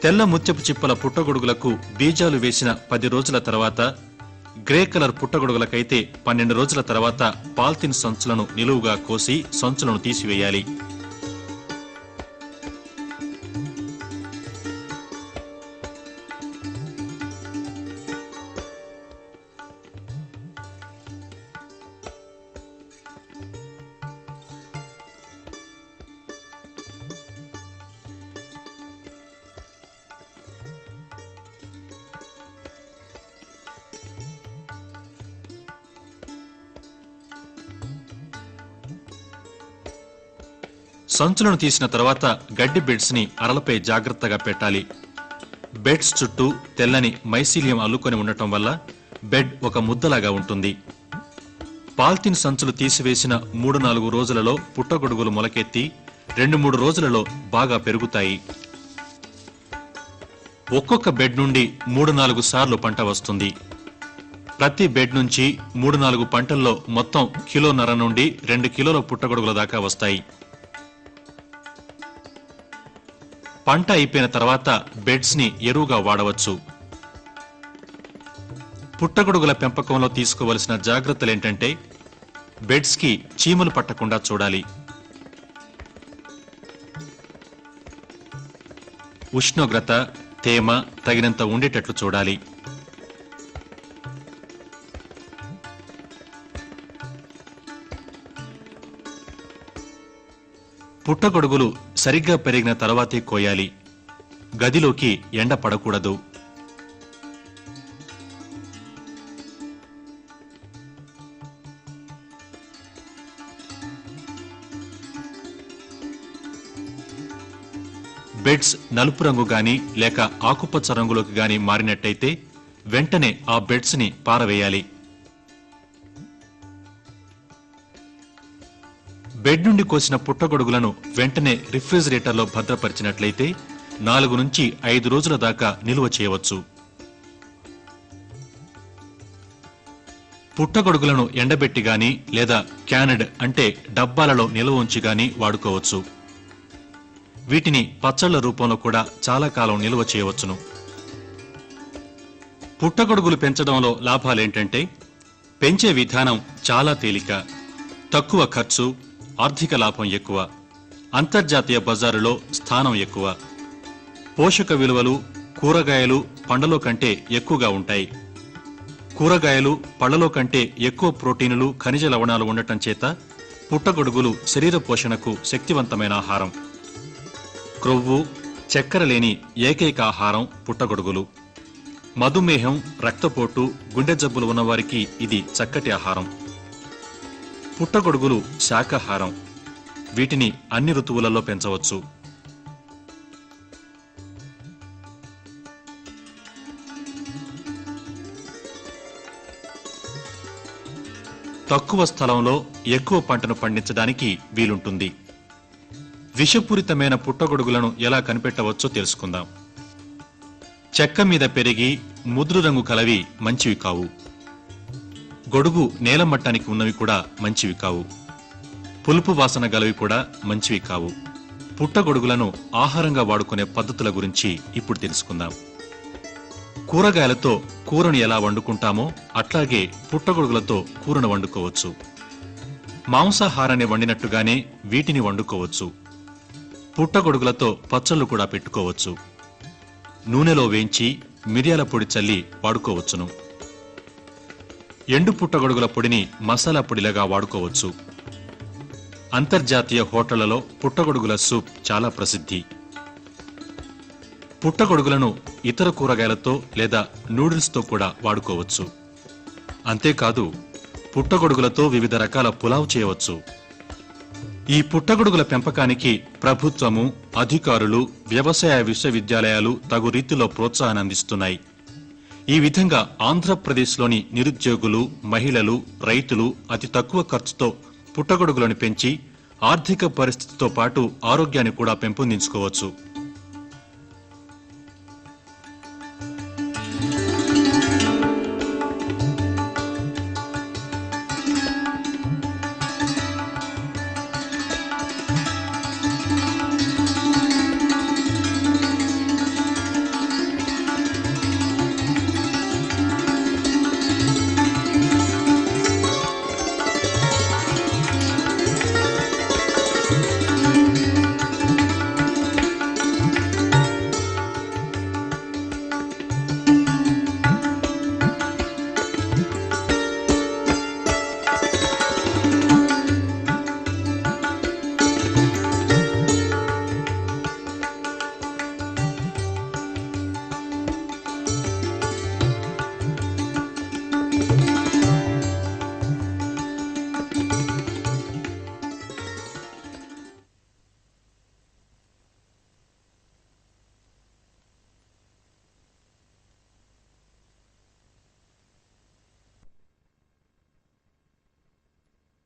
తెల్ల ముత్యపు చిప్పల పుట్టగొడుగులకు బీజాలు వేసిన 10 రోజుల తర్వాత, గ్రే కలర్ పుట్టగొడుగులకైతే 12 రోజుల తర్వాత పాల్తిన్ సంచులను నిలువుగా కోసి సంచులను తీసివేయాలి. సంచులను తీసిన తర్వాత గడ్డి బెడ్స్ ని అరలపై జాగ్రత్తగా పెట్టాలి. బెడ్స్ చుట్టూ తెల్లని మైసీలియం అల్లుకొని ఉండటం వల్ల బెడ్ ఒక ముద్దలాగా ఉంటుంది. పాల్తిన్ సంచులు తీసివేసిన 3-4 రోజులలో పుట్టగొడుగులు మొలకెత్తి 2-3 రోజులలో బాగా పెరుగుతాయి. ఒక్కొక్క బెడ్ నుండి 3-4 సార్లు పంట వస్తుంది. ప్రతి బెడ్ నుంచి 3-4 పంటల్లో మొత్తం 1.5 కిలో నుండి 2 కిలోల పుట్టగొడుగుల దాకా వస్తాయి. పంట అయిపోయిన తర్వాత బెడ్స్ ని ఎరువుగా వాడవచ్చు. పుట్టగొడుగుల పెంపకంలో తీసుకోవలసిన జాగ్రత్తలేంటంటే బెడ్స్ కి చీమలు పట్టకుండా చూడాలి. ఉష్ణోగ్రత, తేమ తగినంత ఉండేటట్లు చూడాలి. పుట్టగొడుగులు సరిగ్గా పెరిగిన తర్వాతే కోయాలి. గదిలోకి ఎండ పడకూడదు. బెడ్స్ నలుపు రంగు గాని లేక ఆకుపచ్చ రంగులోకి గాని మారినట్టయితే వెంటనే ఆ బెడ్స్ ని పారవేయాలి. బెడ్ నుండి కోసిన పుట్టగొడుగులను వెంటనే రిఫ్రిజిరేటర్లో భద్రపరిచినట్లయితే 4 నుంచి 5 రోజుల దాకా నిల్వ చేయవచ్చు. పుట్టగొడుగులను ఎండబెట్టి గాని లేదా క్యానెడ్ అంటే డబ్బాలలో నిల్వ ఉంచి గాని వాడుకోవచ్చు. వీటిని పచ్చళ్ల రూపంలో కూడా చాలా కాలం నిల్వ చేయవచ్చును. పుట్టగొడుగులు పెంచడంలో లాభాలేంటంటే పెంచే విధానం చాలా తేలిక, తక్కువ ఖర్చు, ఆర్థిక లాభం ఎక్కువ, అంతర్జాతీయ బజారులో స్థానం ఎక్కువ, పోషక విలువలు కూరగాయలు పండ్లలో కంటే ఎక్కువగా ఉంటాయి. కూరగాయలు, పళ్లలో కంటే ఎక్కువ ప్రోటీనులు, ఖనిజ లవణాలు ఉండటం చేత పుట్టగొడుగులు శరీర పోషణకు శక్తివంతమైన ఆహారం. క్రొవ్వు, చక్కెర లేని ఏకైక ఆహారం పుట్టగొడుగులు. మధుమేహం, రక్తపోటు, గుండె జబ్బులు ఉన్నవారికి ఇది చక్కటి ఆహారం. పుట్టగొడుగులు శాకాహారం. వీటిని అన్ని ఋతువులలో పెంచవచ్చు. తక్కువ స్థలంలో ఎక్కువ పంటను పండించడానికి వీలుంటుంది. విషపూరితమైన పుట్టగొడుగులను ఎలా కనిపెట్టవచ్చో తెలుసుకుందాం. చెక్క మీద పెరిగి ముదురు రంగు కలవి మంచివి కావు. గొడుగు నేల మట్టానికి ఉన్నవి కూడా మంచివి కావు. పులుపు వాసన గలవి కూడా మంచివి కావు. పుట్టగొడుగులను ఆహారంగా వాడుకునే పద్ధతుల గురించి ఇప్పుడు తెలుసుకుందాం. కూరగాయలతో కూరను ఎలా వండుకుంటామో అట్లాగే పుట్టగొడుగులతో కూరను వండుకోవచ్చు. మాంసాహారాన్ని వండినట్టుగానే వీటిని వండుకోవచ్చు. పుట్టగొడుగులతో పచ్చళ్ళు కూడా పెట్టుకోవచ్చు. నూనెలో వేయించి మిరియాల పొడి చల్లి వాడుకోవచ్చును. ఎండు పుట్టగొడుగుల పొడిని మసాలా పొడిలాగా వాడుకోవచ్చు. అంతర్జాతీయ హోటళ్లలో పుట్టగొడుగుల సూప్ చాలా ప్రసిద్ధి. పుట్టగొడుగులను ఇతర కూరగాయలతో లేదా నూడిల్స్తో కూడా వాడుకోవచ్చు. అంతేకాదు, పుట్టగొడుగులతో వివిధ రకాల పులావ్ చేయవచ్చు. ఈ పుట్టగొడుగుల పెంపకానికి ప్రభుత్వము, అధికారులు, వ్యవసాయ విశ్వవిద్యాలయాలు తగు రీతిలో ప్రోత్సాహాన్ని అందిస్తున్నాయి. ఈ విధంగా ఆంధ్రప్రదేశ్లోని నిరుద్యోగులు, మహిళలు, రైతులు అతి తక్కువ ఖర్చుతో పుట్టగొడుగులను పెంచి ఆర్థిక పరిస్థితితో పాటు ఆరోగ్యాన్ని కూడా పెంపొందించుకోవచ్చు.